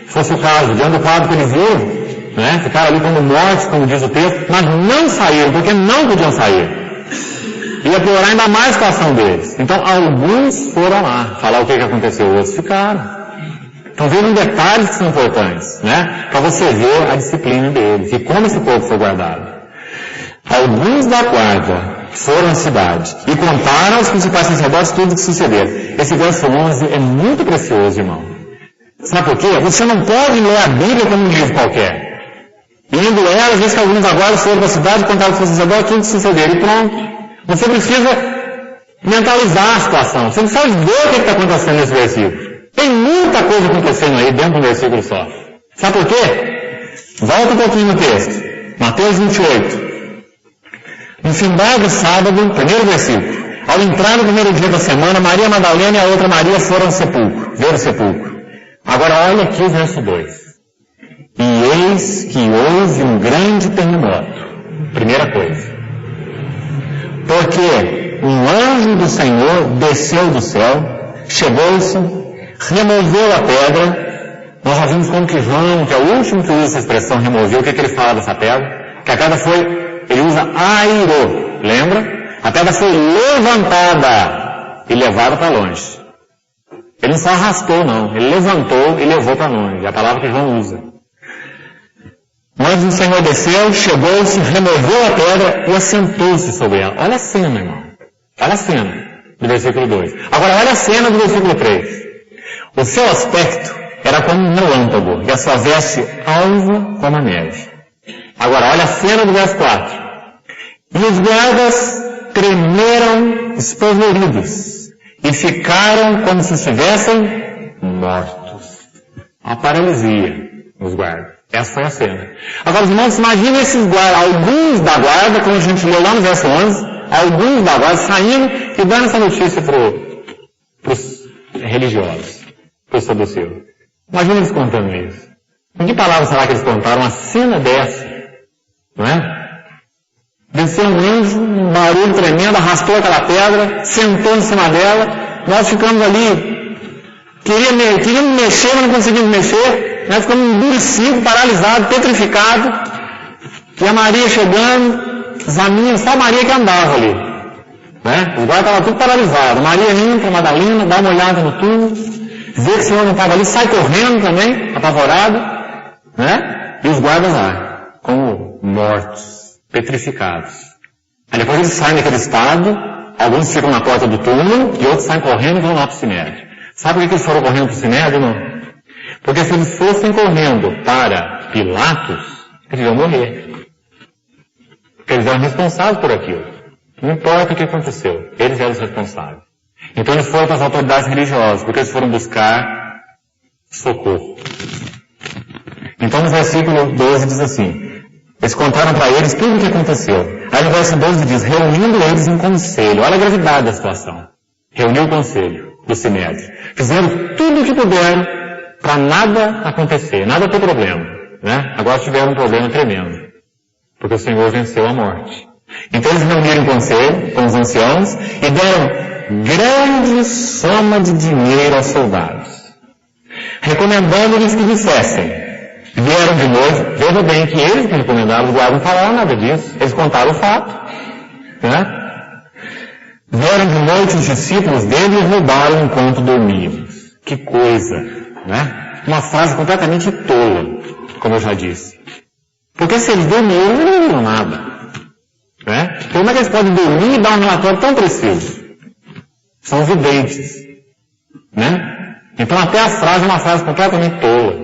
se fosse o caso, diante do quadro que eles viram, né? Ficaram ali como mortos, como diz o texto, mas não saíram, porque não podiam sair. Ia piorar ainda mais a situação deles. Então, alguns foram lá falar o que aconteceu, outros ficaram. Então, vejam detalhes que são importantes, né? Para você ver a disciplina deles e como esse povo foi guardado. Alguns da guarda foram à cidade e contaram aos principais sacerdotes tudo o que sucedeu. Esse verso 11 é muito precioso, irmão. Sabe por quê? Você não pode ler a Bíblia como um livro qualquer. Indo ela, às vezes que alguns da guarda foram para a cidade e contaram aos sacerdotes tudo o que sucedeu. E pronto. Você precisa mentalizar a situação. Você precisa ver o que está acontecendo nesse versículo. Tem muita coisa acontecendo aí dentro do versículo só. Sabe por quê? Volta um pouquinho no texto. Mateus 28. No findar do sábado, primeiro versículo. Ao entrar no primeiro dia da semana, Maria Madalena e a outra Maria foram ao sepulcro, ver o sepulcro. Agora olha aqui o verso 2. E eis que houve um grande terremoto. Primeira coisa. Porque um anjo do Senhor desceu do céu, chegou-se, removeu a pedra. Nós já vimos como que João, que é o último que usa essa expressão, removeu. O que ele fala dessa pedra? Que a pedra foi, ele usa airou, lembra? A pedra foi levantada e levada para longe. Ele não só arrastou, não. Ele levantou e levou para longe. É a palavra que João usa. O anjo do Senhor desceu, chegou-se, removeu a pedra e assentou-se sobre ela. Olha a cena, irmão. Olha a cena do versículo 2. Agora olha a cena do versículo 3. O seu aspecto era como um relâmpago e a sua veste alva como a neve. Agora olha a cena do verso 4. E os guardas tremeram espavoridos e ficaram como se estivessem mortos. Uma paralisia nos guardas. Essa foi a cena. Agora, os irmãos, imaginem esses guardas, alguns da guarda, como a gente leu lá no verso 11, alguns da guarda saindo e dando essa notícia para os religiosos, para os saduceus. Imagina eles contando isso. Com que palavras será que eles contaram uma cena dessa? Não é? Desceu um anjo, um barulho tremendo, arrastou aquela pedra, sentou em cima dela, nós ficamos ali, queríamos mexer, mas não conseguimos mexer. Nós ficamos endurecidos, paralisados, petrificados. E a Maria chegando, examina, só a Maria que andava ali. Né? Os guardas estavam tudo paralisados. Maria entra, Madalena, dá uma olhada no túmulo, vê que o Senhor não estava ali, sai correndo também, apavorado. Né? E os guardas lá, como mortos, petrificados. Aí depois eles saem daquele estado, alguns ficam na porta do túmulo e outros saem correndo e vão lá para o sinédrio. Sabe por que eles foram correndo para o sinédrio, não? Porque se eles fossem correndo para Pilatos, eles iam morrer. Porque eles eram responsáveis por aquilo. Não importa o que aconteceu, eles eram os responsáveis. Então eles foram para as autoridades religiosas, porque eles foram buscar socorro. Então no versículo 12 diz assim, eles contaram para eles tudo o que aconteceu. Aí no verso 12 diz, reunindo eles em conselho. Olha a gravidade da situação. Reuniu o conselho do Sinédrio. Fizeram tudo o que puderam para nada acontecer, nada ter problema. Né? Agora tiveram um problema tremendo. Porque o Senhor venceu a morte. Então eles reuniram em conselho com os anciãos e deram grande soma de dinheiro aos soldados, recomendando-lhes que dissessem. Vieram de noite, veja bem que eles que recomendaram, os guardas não falaram nada disso, eles contaram o fato. Né? Vieram de noite os discípulos dele e roubaram enquanto dormíamos. Que coisa, né? Uma frase completamente tola, como eu já disse. Porque se eles dormiram, eles não viram nada. Né? Como é que eles podem dormir e dar um relatório tão preciso? São videntes. Né? Então até a frase é uma frase completamente tola.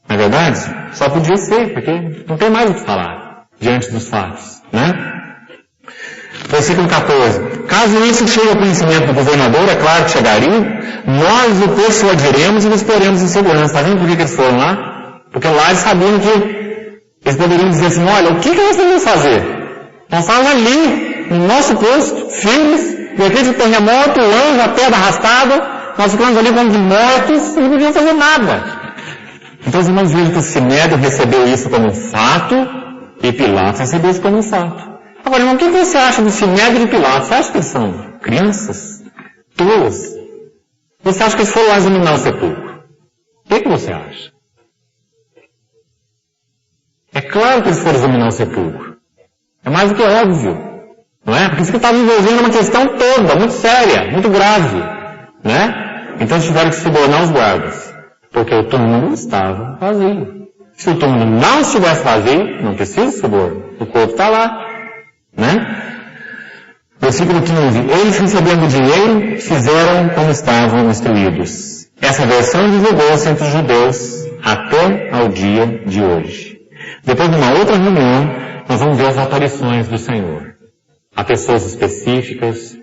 Não é verdade? Só podia ser, porque não tem mais o que falar diante dos fatos. Né? Versículo 14. Caso isso chegue ao conhecimento do governador, é claro que chegaria, nós o persuadiremos e nos poremos em segurança. Está vendo por que eles foram lá? Porque lá eles sabiam que eles poderiam dizer assim, olha, o que nós devemos fazer? Nós estávamos ali, no nosso posto, firmes, de repente o terremoto, o anjo, a pedra arrastada, nós ficamos ali como mortos e não podíamos fazer nada. Então os irmãos viram que o Sinédrio recebeu isso como um fato e Pilatos recebeu isso como um fato. Agora, irmão, o que você acha do Sinédrio e Pilatos? Você acha que eles são crianças? Tolas? Você acha que eles foram lá examinar o sepulcro? O que você acha? É claro que eles foram examinar o sepulcro. É mais do que óbvio. Não é? Porque isso que estava envolvendo uma questão toda, muito séria, muito grave. Né? Então eles tiveram que subornar os guardas. Porque o túmulo estava vazio. Se o túmulo não estivesse vazio, não precisa suborno. O corpo está lá. Né? Versículo 15. Eles recebendo dinheiro, fizeram como estavam instruídos. Essa versão divulgou-se entre os judeus até ao dia de hoje. Depois de uma outra reunião, nós vamos ver as aparições do Senhor. A pessoas específicas,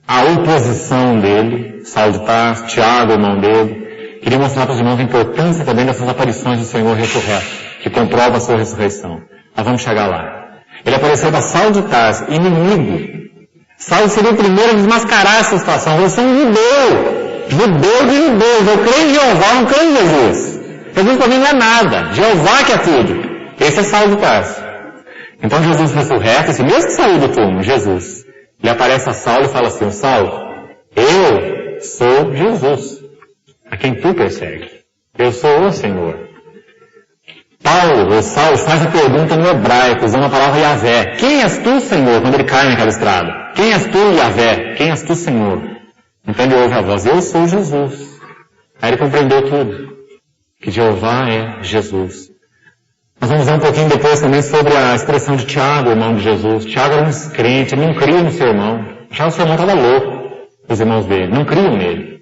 a oposição dele, Saulo de Tarso, Tiago, irmão dele. Queria mostrar para os irmãos a importância também dessas aparições do Senhor ressurreto, que comprova a sua ressurreição. Nós vamos chegar lá. Ele apareceu para Saulo de Tarso, inimigo. Saulo seria o primeiro a desmascarar essa situação. Eu sou um judeu de judeus. Eu creio em Jeová, não creio em Jesus. Jesus para mim não é nada. Jeová que é tudo. Esse é Saulo de Tarso. Então Jesus ressurreto, esse mesmo que saiu do túmulo, Jesus, ele aparece a Saulo e fala assim, Saulo, eu sou Jesus, a quem tu persegue. Eu sou o Senhor. Paulo, ou Saulo, faz a pergunta no hebraico, usando a palavra Yahvé. Quem és tu, Senhor? Quando ele cai naquela estrada. Quem és tu, Yahvé? Quem és tu, Senhor? Então ele ouve a voz, eu sou Jesus. Aí ele compreendeu tudo. Que Jeová é Jesus. Nós vamos ver um pouquinho depois também sobre a expressão de Tiago, irmão de Jesus. Tiago era um descrente, ele não cria no seu irmão. Achava que o seu irmão estava louco, os irmãos dele. Não criam nele.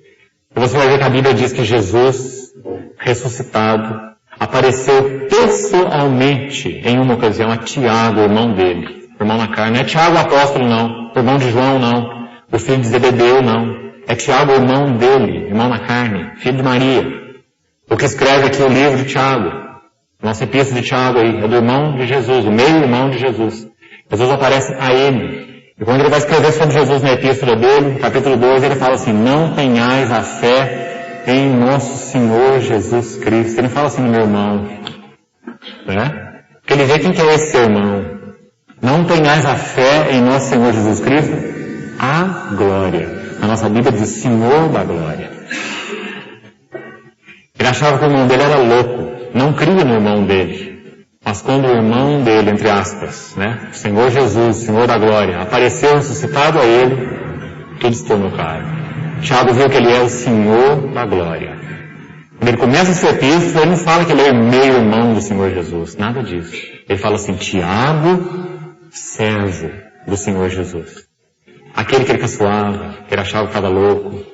E você vai ver que a Bíblia diz que Jesus, ressuscitado, apareceu pessoalmente em uma ocasião a Tiago, o irmão dele. O irmão na carne. Não é Tiago o apóstolo, não. O irmão de João, não. O filho de Zebedeu, não. É Tiago, o irmão dele, irmão na carne, filho de Maria. O que escreve aqui o livro de Tiago. Nossa epístola de Tiago aí. É do irmão de Jesus, o meio-irmão de Jesus. Jesus aparece a ele. E quando ele vai escrever sobre Jesus na epístola dele, no capítulo 2, ele fala assim, não tenhais a fé em nosso Senhor Jesus Cristo. Ele fala assim no meu irmão. Né? Porque ele vê quem que é esse seu irmão. Não tenhais a fé em nosso Senhor Jesus Cristo, a glória. A nossa Bíblia diz Senhor da glória. Ele achava que o irmão dele era louco. Não cria no irmão dele. Mas quando o irmão dele, entre aspas, né, o Senhor Jesus, Senhor da glória, apareceu ressuscitado a ele, tudo se tornou claro. Tiago viu que ele é o Senhor da glória. Quando ele começa a sua epístola, ele não fala que ele é o meio-irmão do Senhor Jesus. Nada disso. Ele fala assim, Tiago, servo do Senhor Jesus. Aquele que ele caçoava, que ele achava que estava louco,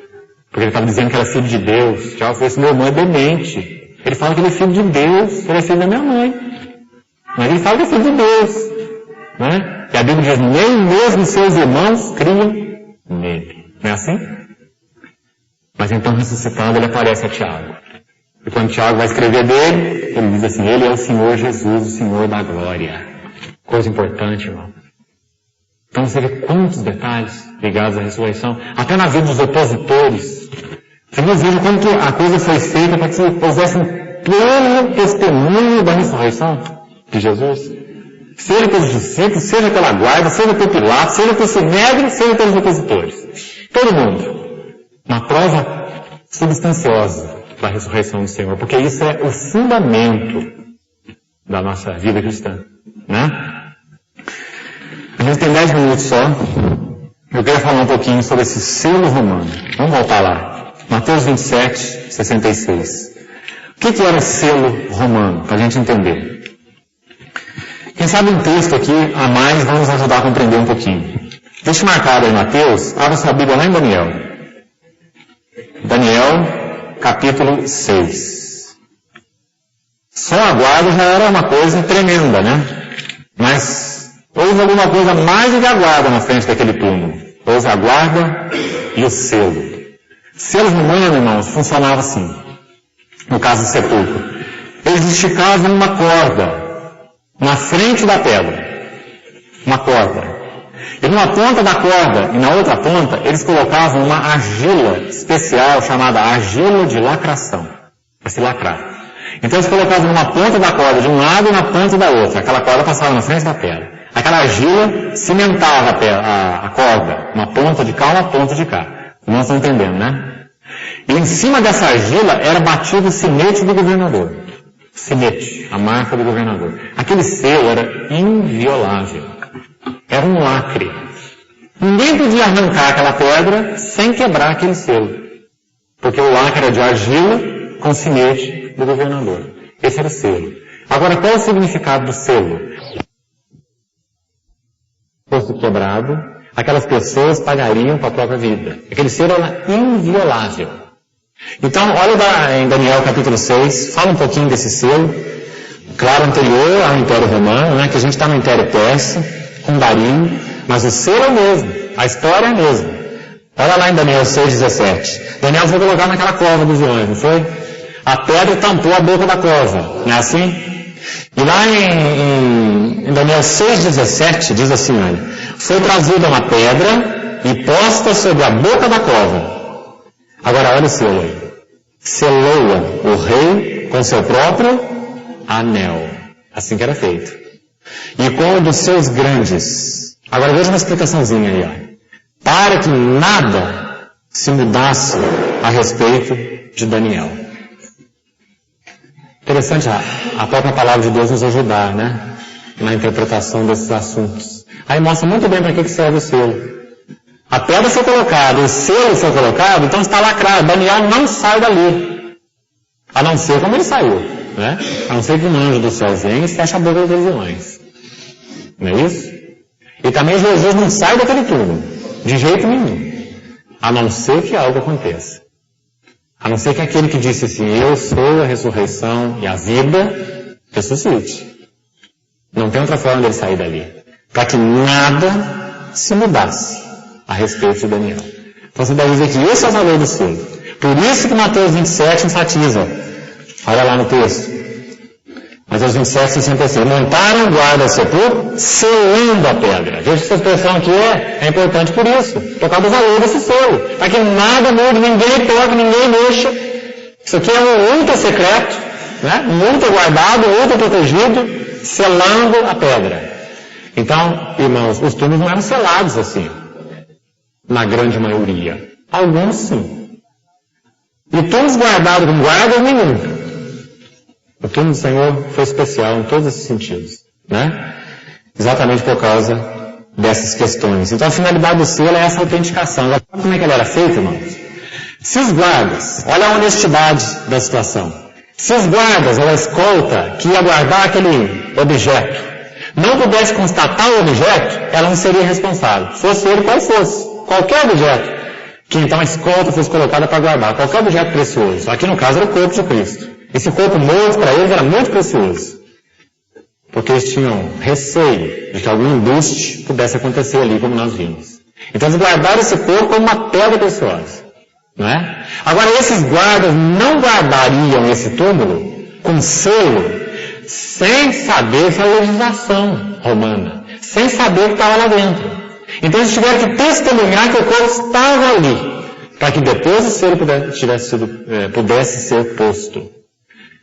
porque ele estava dizendo que era filho de Deus. Tiago falou assim, meu irmão é demente. Ele fala que ele é filho de Deus, ele é filho da minha mãe. Mas ele fala que é filho de Deus. Né? E a Bíblia diz, nem mesmo seus irmãos criam nele. Não é assim? Mas então, ressuscitado, ele aparece a Tiago. E quando Tiago vai escrever dele, ele diz assim, ele é o Senhor Jesus, o Senhor da glória. Coisa importante, irmão. Então você vê quantos detalhes ligados à ressurreição, até na vida dos opositores. Você veja como que a coisa foi feita para que houvesse um pleno testemunho da ressurreição de Jesus. Seja pelos discípulos, seja pela guarda, seja por Pilatos, seja por Sinédrio, seja pelos opositores. Todo mundo. Uma prova substanciosa da ressurreição do Senhor, porque isso é o fundamento da nossa vida cristã. Né? A gente tem 10 minutos só. Eu queria falar um pouquinho sobre esse selo romano. Vamos voltar lá. Mateus 27, 66. O que era selo romano? Para a gente entender. Quem sabe um texto aqui a mais vai nos ajudar a compreender um pouquinho. Deixa marcado aí Mateus. Abra sua Bíblia lá em Daniel. Daniel, capítulo 6. Só a guarda já era uma coisa tremenda, né? Mas houve alguma coisa mais do que a guarda na frente daquele túmulo. Houve a guarda e o selo. Selos romanos, irmãos, funcionava assim. No caso do sepulcro. Eles esticavam uma corda na frente da pedra. Uma corda. E numa ponta da corda e na outra ponta, eles colocavam uma argila especial chamada argila de lacração. Para se lacrar. Então eles colocavam uma ponta da corda de um lado e na ponta da outra. Aquela corda passava na frente da pedra. Aquela argila cimentava a corda. Uma ponta de cá, uma ponta de cá. Não estão entendendo, né? E em cima dessa argila era batido o sinete do governador. Sinete, a marca do governador. Aquele selo era inviolável. Era um lacre. Ninguém podia arrancar aquela pedra sem quebrar aquele selo. Porque o lacre era de argila com sinete do governador. Esse era o selo. Agora, qual é o significado do selo? Se fosse quebrado, aquelas pessoas pagariam com a própria vida. Aquele selo era inviolável. Então, olha em Daniel capítulo 6, fala um pouquinho desse selo. Claro, anterior ao Império Romano, né, que a gente está no Império Persa, com Dario, mas o selo é o mesmo, a história é a mesma. Olha lá em Daniel 6,17. Daniel foi colocar naquela cova dos leões, não foi? A pedra tampou a boca da cova, não é assim? E lá em Daniel 6,17 diz assim, olha, foi trazida uma pedra e posta sobre a boca da cova. Agora olha o selo aí. Selou-a o rei com seu próprio anel. Assim que era feito. E com um dos seus grandes. Agora veja uma explicaçãozinha aí, ó. Para que nada se mudasse a respeito de Daniel. Interessante a própria palavra de Deus nos ajudar, né? Na interpretação desses assuntos. Aí mostra muito bem para que serve o selo. A pedra foi colocada, o selo foi colocado, então está lacrado. Daniel não sai dali. A não ser como ele saiu, né? A não ser que um anjo do céu venha e feche a boca dos leões. Não é isso? E também Jesus não sai daquele túmulo. De jeito nenhum. A não ser que algo aconteça. A não ser que aquele que disse assim, eu sou a ressurreição e a vida, ressuscite. Não tem outra forma dele sair dali. Para que nada se mudasse a respeito de Daniel. Então você deve dizer que esse é o valor do selo. Por isso que Mateus 27 enfatiza. Olha lá no texto. Mateus 27, 66. Montaram guarda ao sepulcro, selando a pedra. Veja essa expressão aqui é importante por isso. Por causa do valor desse selo. Para que nada mude, ninguém toque, ninguém mexa. Isso aqui é um ultra secreto, né? Um ultra guardado, um ultra protegido, selando a pedra. Então, irmãos, os túmulos não eram selados assim. Na grande maioria. Alguns sim. E túmulos guardados com guardas nenhum. O túmulo do Senhor foi especial em todos esses sentidos. Né? Exatamente por causa dessas questões. Então a finalidade do selo é essa autenticação. Agora, como é que ela era feita, irmãos? Se os guardas, olha a honestidade da situação. Se os guardas, ou a escolta, que ia guardar aquele objeto, não pudesse constatar o objeto, ela não seria responsável. Fosse ele qual fosse. Qualquer objeto que então a escolta fosse colocada para guardar, qualquer objeto precioso. Aqui no caso era o corpo de Cristo. Esse corpo morto para eles era muito precioso, porque eles tinham receio de que algum embuste pudesse acontecer ali, como nós vimos. Então eles guardaram esse corpo como uma pedra preciosa, não é? Agora esses guardas não guardariam esse túmulo com selo, sem saber essa legislação romana, sem saber o que estava lá dentro. Então eles tiveram que testemunhar que o corpo estava ali, para que depois o selo pudesse ser posto.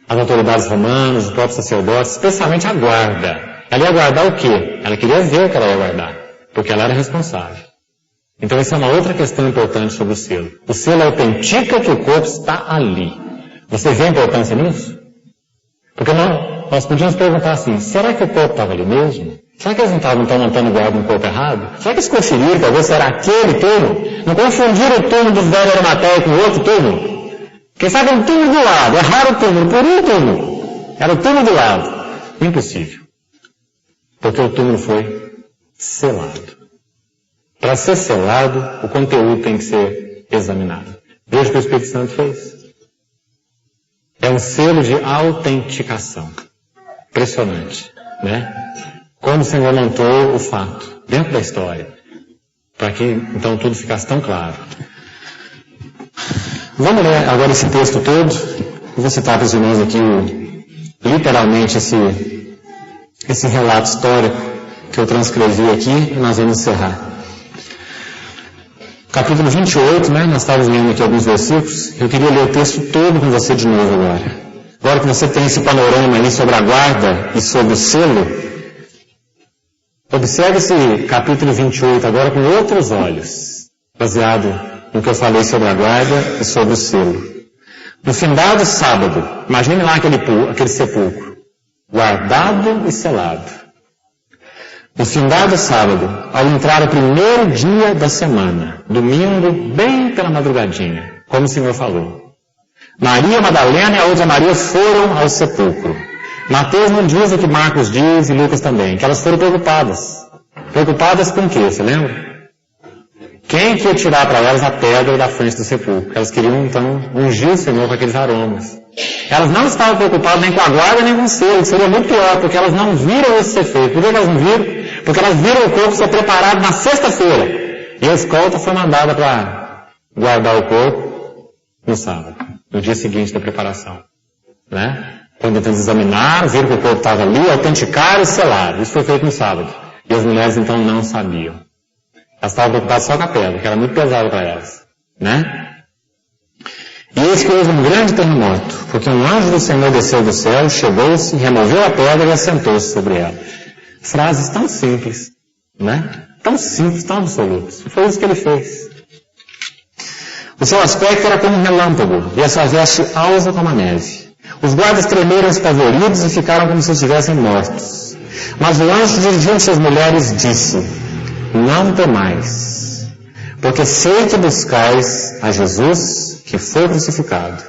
As autoridades romanas, os próprios sacerdotes, especialmente a guarda. Ela ia guardar o quê? Ela queria ver o que ela ia guardar, porque ela era responsável. Então essa é uma outra questão importante sobre o selo. O selo autentica que o corpo está ali. Você vê a importância nisso? Porque nós podíamos perguntar assim, será que o corpo estava ali mesmo? Será que eles não estavam montando guarda no corpo errado? Será que eles conferiram para ver se era aquele túmulo? Não confundiram o túmulo dos velhos Arimateia com o outro túmulo? Quem sabe é um túmulo do lado, erraram o túmulo por um túmulo. Era o túmulo do lado. Impossível. Porque o túmulo foi selado. Para ser selado, o conteúdo tem que ser examinado. Veja o que o Espírito Santo fez. É um selo de autenticação. Impressionante, né? Como o Senhor montou o fato dentro da história, para que então tudo ficasse tão claro. Vamos ler agora esse texto todo. Eu vou citar para os irmãos aqui literalmente esse relato histórico que eu transcrevi aqui e nós vamos encerrar. Capítulo 28, né? Nós estávamos lendo aqui alguns versículos. Eu queria ler o texto todo com você de novo agora. Agora que você tem esse panorama aí sobre a guarda e sobre o selo, observe esse capítulo 28 agora com outros olhos, baseado no que eu falei sobre a guarda e sobre o selo. No findado sábado, imagine lá aquele sepulcro, guardado e selado. No findado sábado, ao entrar o primeiro dia da semana, domingo, bem pela madrugadinha, como o Senhor falou, Maria Madalena e a outra Maria foram ao sepulcro. Mateus não diz o que Marcos diz e Lucas também, que elas foram preocupadas. Preocupadas com o quê? Você lembra? Quem que ia tirar para elas a pedra da frente do sepulcro? Elas queriam, então, ungir o Senhor com aqueles aromas. Elas não estavam preocupadas nem com a guarda, nem com o selo, que seria muito pior, porque elas não viram isso ser feito. Por que elas não viram? Porque elas viram o corpo ser preparado na sexta-feira. E a escolta foi mandada para guardar o corpo no sábado, no dia seguinte da preparação. Né? Quando eles examinaram, viram que o corpo estava ali, autenticaram e selaram. Isso foi feito no sábado. E as mulheres então não sabiam. Elas estavam preocupadas só com a pedra, que era muito pesada para elas. Né? E eis que houve um grande terremoto, porque um anjo do Senhor desceu do céu, chegou-se, removeu a pedra e assentou-se sobre ela. Frases tão simples, né? Tão simples, tão absolutas. Foi isso que ele fez. O seu aspecto era como um relâmpago, e a sua veste alva como a neve. Os guardas tremeram espavoridos e ficaram como se estivessem mortos. Mas o anjo, dirigindo-se às mulheres, disse: não temais, porque sei que buscais a Jesus, que foi crucificado.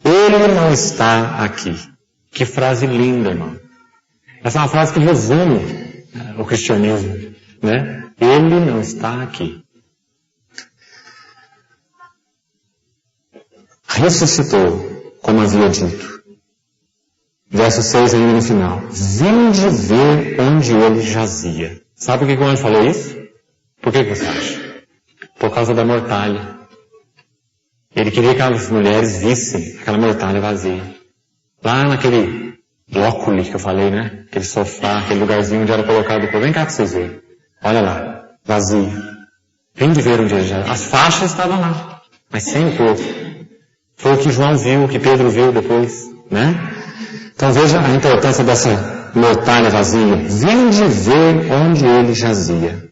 Ele não está aqui. Que frase linda, irmão. Essa é uma frase que resume o cristianismo, né? Ele não está aqui. Ressuscitou, como havia dito. Verso 6 ainda no final. Vinde ver onde ele jazia. Sabe por que o anjo falou isso? Por que você acha? Por causa da mortalha. Ele queria que as mulheres vissem aquela mortalha vazia. Lá naquele blóculo que eu falei, né? Aquele sofá, aquele lugarzinho onde era colocado o corpo. Vem cá para vocês verem. Olha lá, vazio. Vem de ver onde ele já... As faixas estavam lá, mas sem o corpo. Foi o que João viu, o que Pedro viu depois, né? Então veja a importância dessa mortalha vazia. Vem de ver onde ele jazia.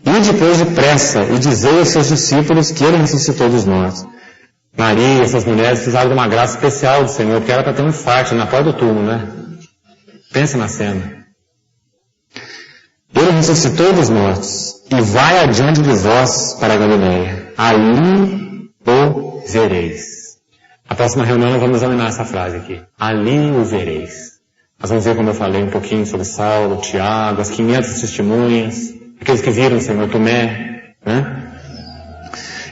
E depois depressa, e dizei aos seus discípulos que ele ressuscitou dos mortos. Maria e essas mulheres precisavam de uma graça especial do Senhor, porque era para ter um infarto na porta do túmulo, né? Pensa na cena. Ele ressuscitou dos mortos, e vai adiante de vós para a Galileia. Ali o vereis. A próxima reunião nós vamos examinar essa frase aqui. Ali o vereis. Nós vamos ver, como eu falei, um pouquinho sobre Saulo, Tiago, as 500 testemunhas, aqueles que viram o Senhor, Tomé, né?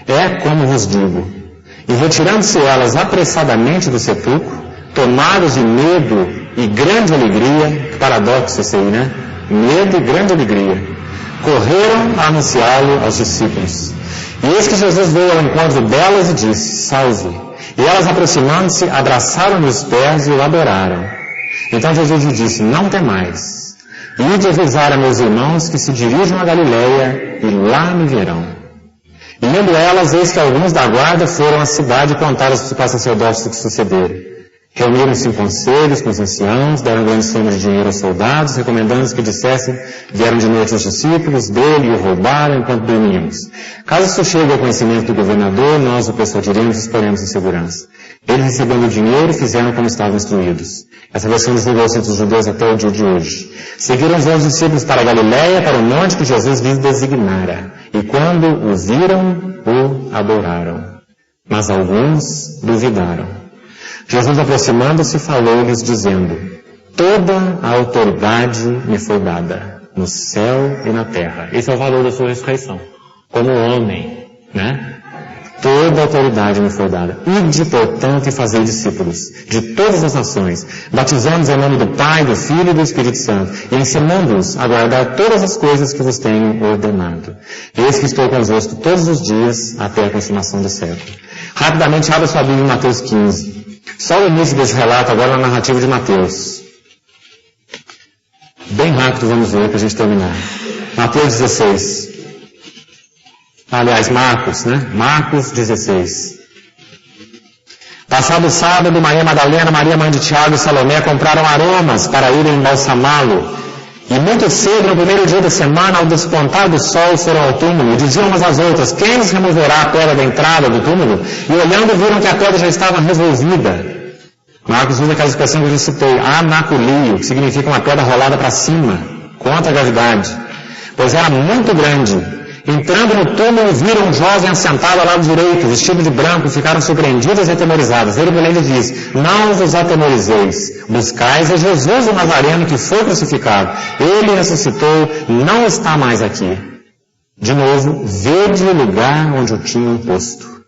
É como vos digo. E retirando-se elas apressadamente do sepulcro, tomados de medo e grande alegria, que paradoxo esse aí, né? Medo e grande alegria, correram a anunciá-lo aos discípulos. E eis que Jesus veio ao encontro delas e disse: salve. E elas, aproximando-se, abraçaram-lhe os pés e o adoraram. Então Jesus lhe disse: não temais, ide avisar a meus irmãos que se dirijam a Galileia e lá me verão. E vendo elas, eis que alguns da guarda foram à cidade e contaram aos principais sacerdotes o que sucedera. Reuniram-se em conselhos com os anciãos, deram grande soma de dinheiro aos soldados, recomendando-os que dissessem: vieram de noite os discípulos dele e o roubaram enquanto dormíamos. Caso isso chegue ao conhecimento do governador, nós o persuadiremos e exporemos em segurança. Eles, recebendo o dinheiro, fizeram como estavam instruídos. Essa versão divulgou-se entre os judeus até o dia de hoje. Seguiram os 11 discípulos para a Galileia, para o monte que Jesus lhes designara. E quando o viram, o adoraram. Mas alguns duvidaram. Jesus, aproximando-se, falou-lhes, dizendo: toda a autoridade me foi dada, no céu e na terra. Esse é o valor da sua ressurreição. Como homem, né? Toda a autoridade me foi dada. Ide, portanto, e fazei discípulos de todas as nações, batizando-os em nome do Pai, do Filho e do Espírito Santo, e ensinando-os a guardar todas as coisas que vos tenho ordenado. Eis que estou convosco todos os dias, até a consumação do século. Rapidamente, abra sua Bíblia em Mateus 15. Só o início desse relato, agora na narrativa de Mateus. Bem rápido vamos ver para a gente terminar. Mateus 16. Aliás, Marcos, né? Marcos 16. Passado o sábado, Maria Madalena, Maria mãe de Tiago e Salomé compraram aromas para irem embalsamá-lo. E muito cedo, no primeiro dia da semana, ao despontar do sol, foram ao túmulo e diziam umas às outras: quem nos removerá a pedra da entrada do túmulo? E olhando, viram que a pedra já estava revolvida. Marcos usa aquela expressão que eu já citei, anaculio, que significa uma pedra rolada para cima, contra a gravidade, pois era muito grande. Entrando no túmulo, viram um jovem assentado ao lado direito, vestido de branco, e ficaram surpreendidas e atemorizadas. Ele, porém, lhes diz: não vos atemorizeis, buscais a Jesus o Nazareno, que foi crucificado. Ele ressuscitou, não está mais aqui. De novo, vede o lugar onde o tinham posto.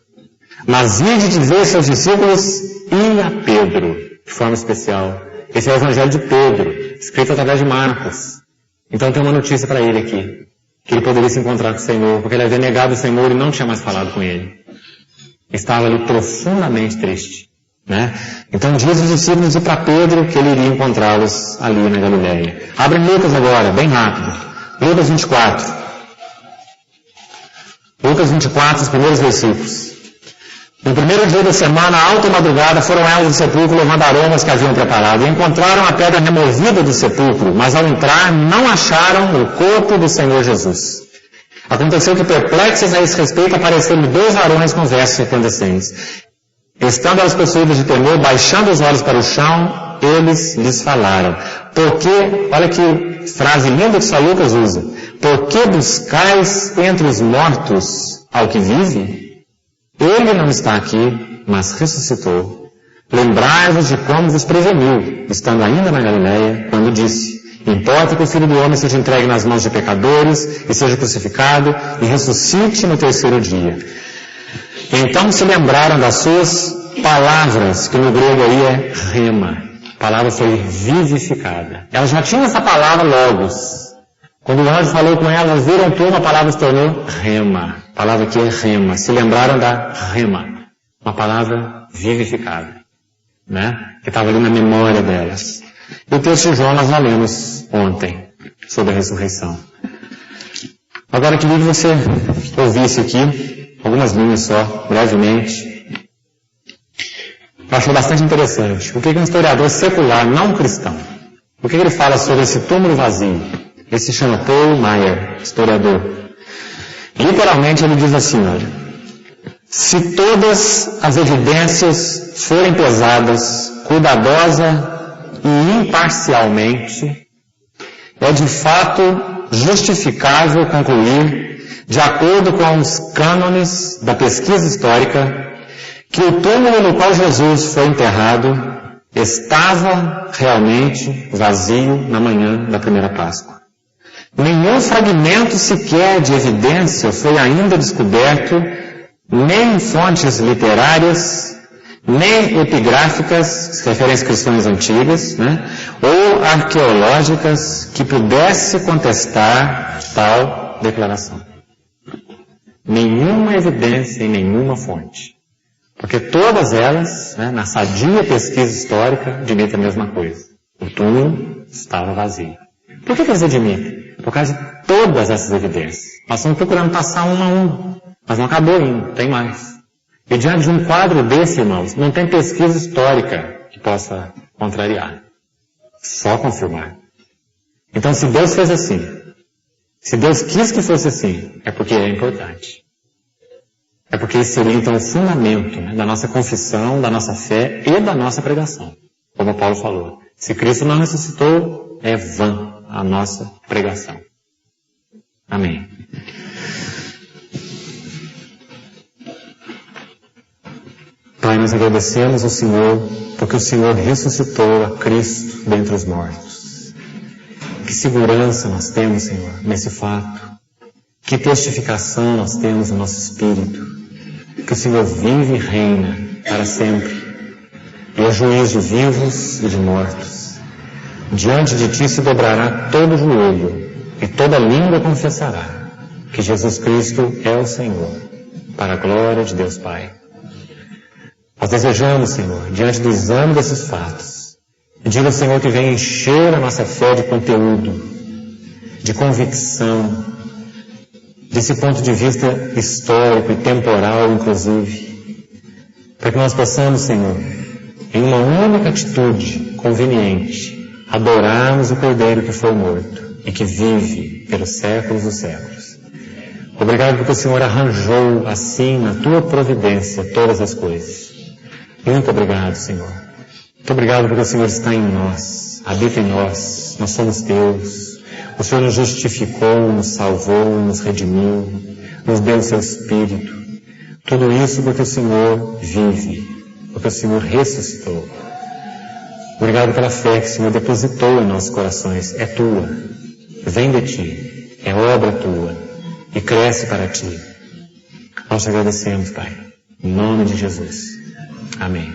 Mas ide dizer aos seus discípulos e a Pedro, de forma especial. Esse é o Evangelho de Pedro, escrito através de Marcos. Então tem uma notícia para ele aqui, que ele poderia se encontrar com o Senhor, porque ele havia negado o Senhor e não tinha mais falado com ele. Estava ali profundamente triste, né? Então diz os discípulos e para Pedro que ele iria encontrá-los ali na Galileia. Abre Lucas agora, bem rápido. Lucas 24. Lucas 24, os primeiros versículos. No primeiro dia da semana, à alta madrugada, foram elas ao sepulcro levando aromas que haviam preparado. E encontraram a pedra removida do sepulcro, mas ao entrar não acharam o corpo do Senhor Jesus. Aconteceu que, perplexas a esse respeito, apareceram 2 varões com vestes resplandecentes. Estando elas possuídas de temor, baixando os olhos para o chão, eles lhes falaram: porque, olha que frase linda que só Lucas usa, por que buscais entre os mortos ao que vive? Ele não está aqui, mas ressuscitou. Lembrai-vos de como vos preveniu, estando ainda na Galileia, quando disse: importa que o Filho do Homem seja entregue nas mãos de pecadores, e seja crucificado, e ressuscite no 3º dia. Então se lembraram das suas palavras, que no grego aí é rema. A palavra foi vivificada. Elas já tinham essa palavra logos. Quando o anjo falou com elas, viram tudo, a palavra se tornou rema. A palavra aqui é rema. Se lembraram da rema, uma palavra vivificada, né? Que estava ali na memória delas. E o texto de João nós já lemos ontem, sobre a ressurreição. Agora eu queria que você ouvisse aqui, algumas linhas só, brevemente. Eu achei bastante interessante. O que um historiador secular, não cristão, o que ele fala sobre esse túmulo vazio? Esse se chama Paul Maier, historiador. Literalmente ele diz assim, olha: se todas as evidências forem pesadas, cuidadosa e imparcialmente, é de fato justificável concluir, de acordo com os cânones da pesquisa histórica, que o túmulo no qual Jesus foi enterrado estava realmente vazio na manhã da primeira Páscoa. Nenhum fragmento sequer de evidência foi ainda descoberto, nem em fontes literárias, nem epigráficas, que se referem a inscrições antigas, né, ou arqueológicas que pudesse contestar tal declaração. Nenhuma evidência em nenhuma fonte. Porque todas elas, né, na sadia pesquisa histórica, admitem a mesma coisa. O túmulo estava vazio. Por que eles admitem? Por causa de todas essas evidências. Nós estamos procurando passar uma a uma, mas não acabou ainda, tem mais. E diante de um quadro desse, irmãos, não tem pesquisa histórica que possa contrariar. Só confirmar. Então, se Deus fez assim, se Deus quis que fosse assim, é porque é importante. É porque esse seria, então, o fundamento, né, da nossa confissão, da nossa fé e da nossa pregação. Como Paulo falou. Se Cristo não ressuscitou, é vã a nossa pregação. Amém. Pai, nós agradecemos ao Senhor, porque o Senhor ressuscitou a Cristo dentre os mortos. Que segurança nós temos, Senhor, nesse fato. Que testificação nós temos no nosso espírito. Que o Senhor vive e reina para sempre. E é juiz de vivos e de mortos. Diante de Ti se dobrará todo joelho e toda língua confessará que Jesus Cristo é o Senhor, para a glória de Deus Pai. Nós desejamos, Senhor, diante do exame desses fatos, pedir ao Senhor que venha encher a nossa fé de conteúdo, de convicção, desse ponto de vista histórico e temporal, inclusive, para que nós possamos, Senhor, em uma única atitude conveniente, adorarmos o Cordeiro que foi morto e que vive pelos séculos dos séculos. Obrigado porque o Senhor arranjou assim na Tua providência todas as coisas. Muito obrigado, Senhor. Muito obrigado porque o Senhor está em nós, habita em nós, nós somos Teus. O Senhor nos justificou, nos salvou, nos redimiu, nos deu o Seu Espírito. Tudo isso porque o Senhor vive, porque o Senhor ressuscitou. Obrigado pela fé que o Senhor depositou em nossos corações. É Tua, vem de Ti, é obra Tua e cresce para Ti. Nós te agradecemos, Pai, em nome de Jesus. Amém.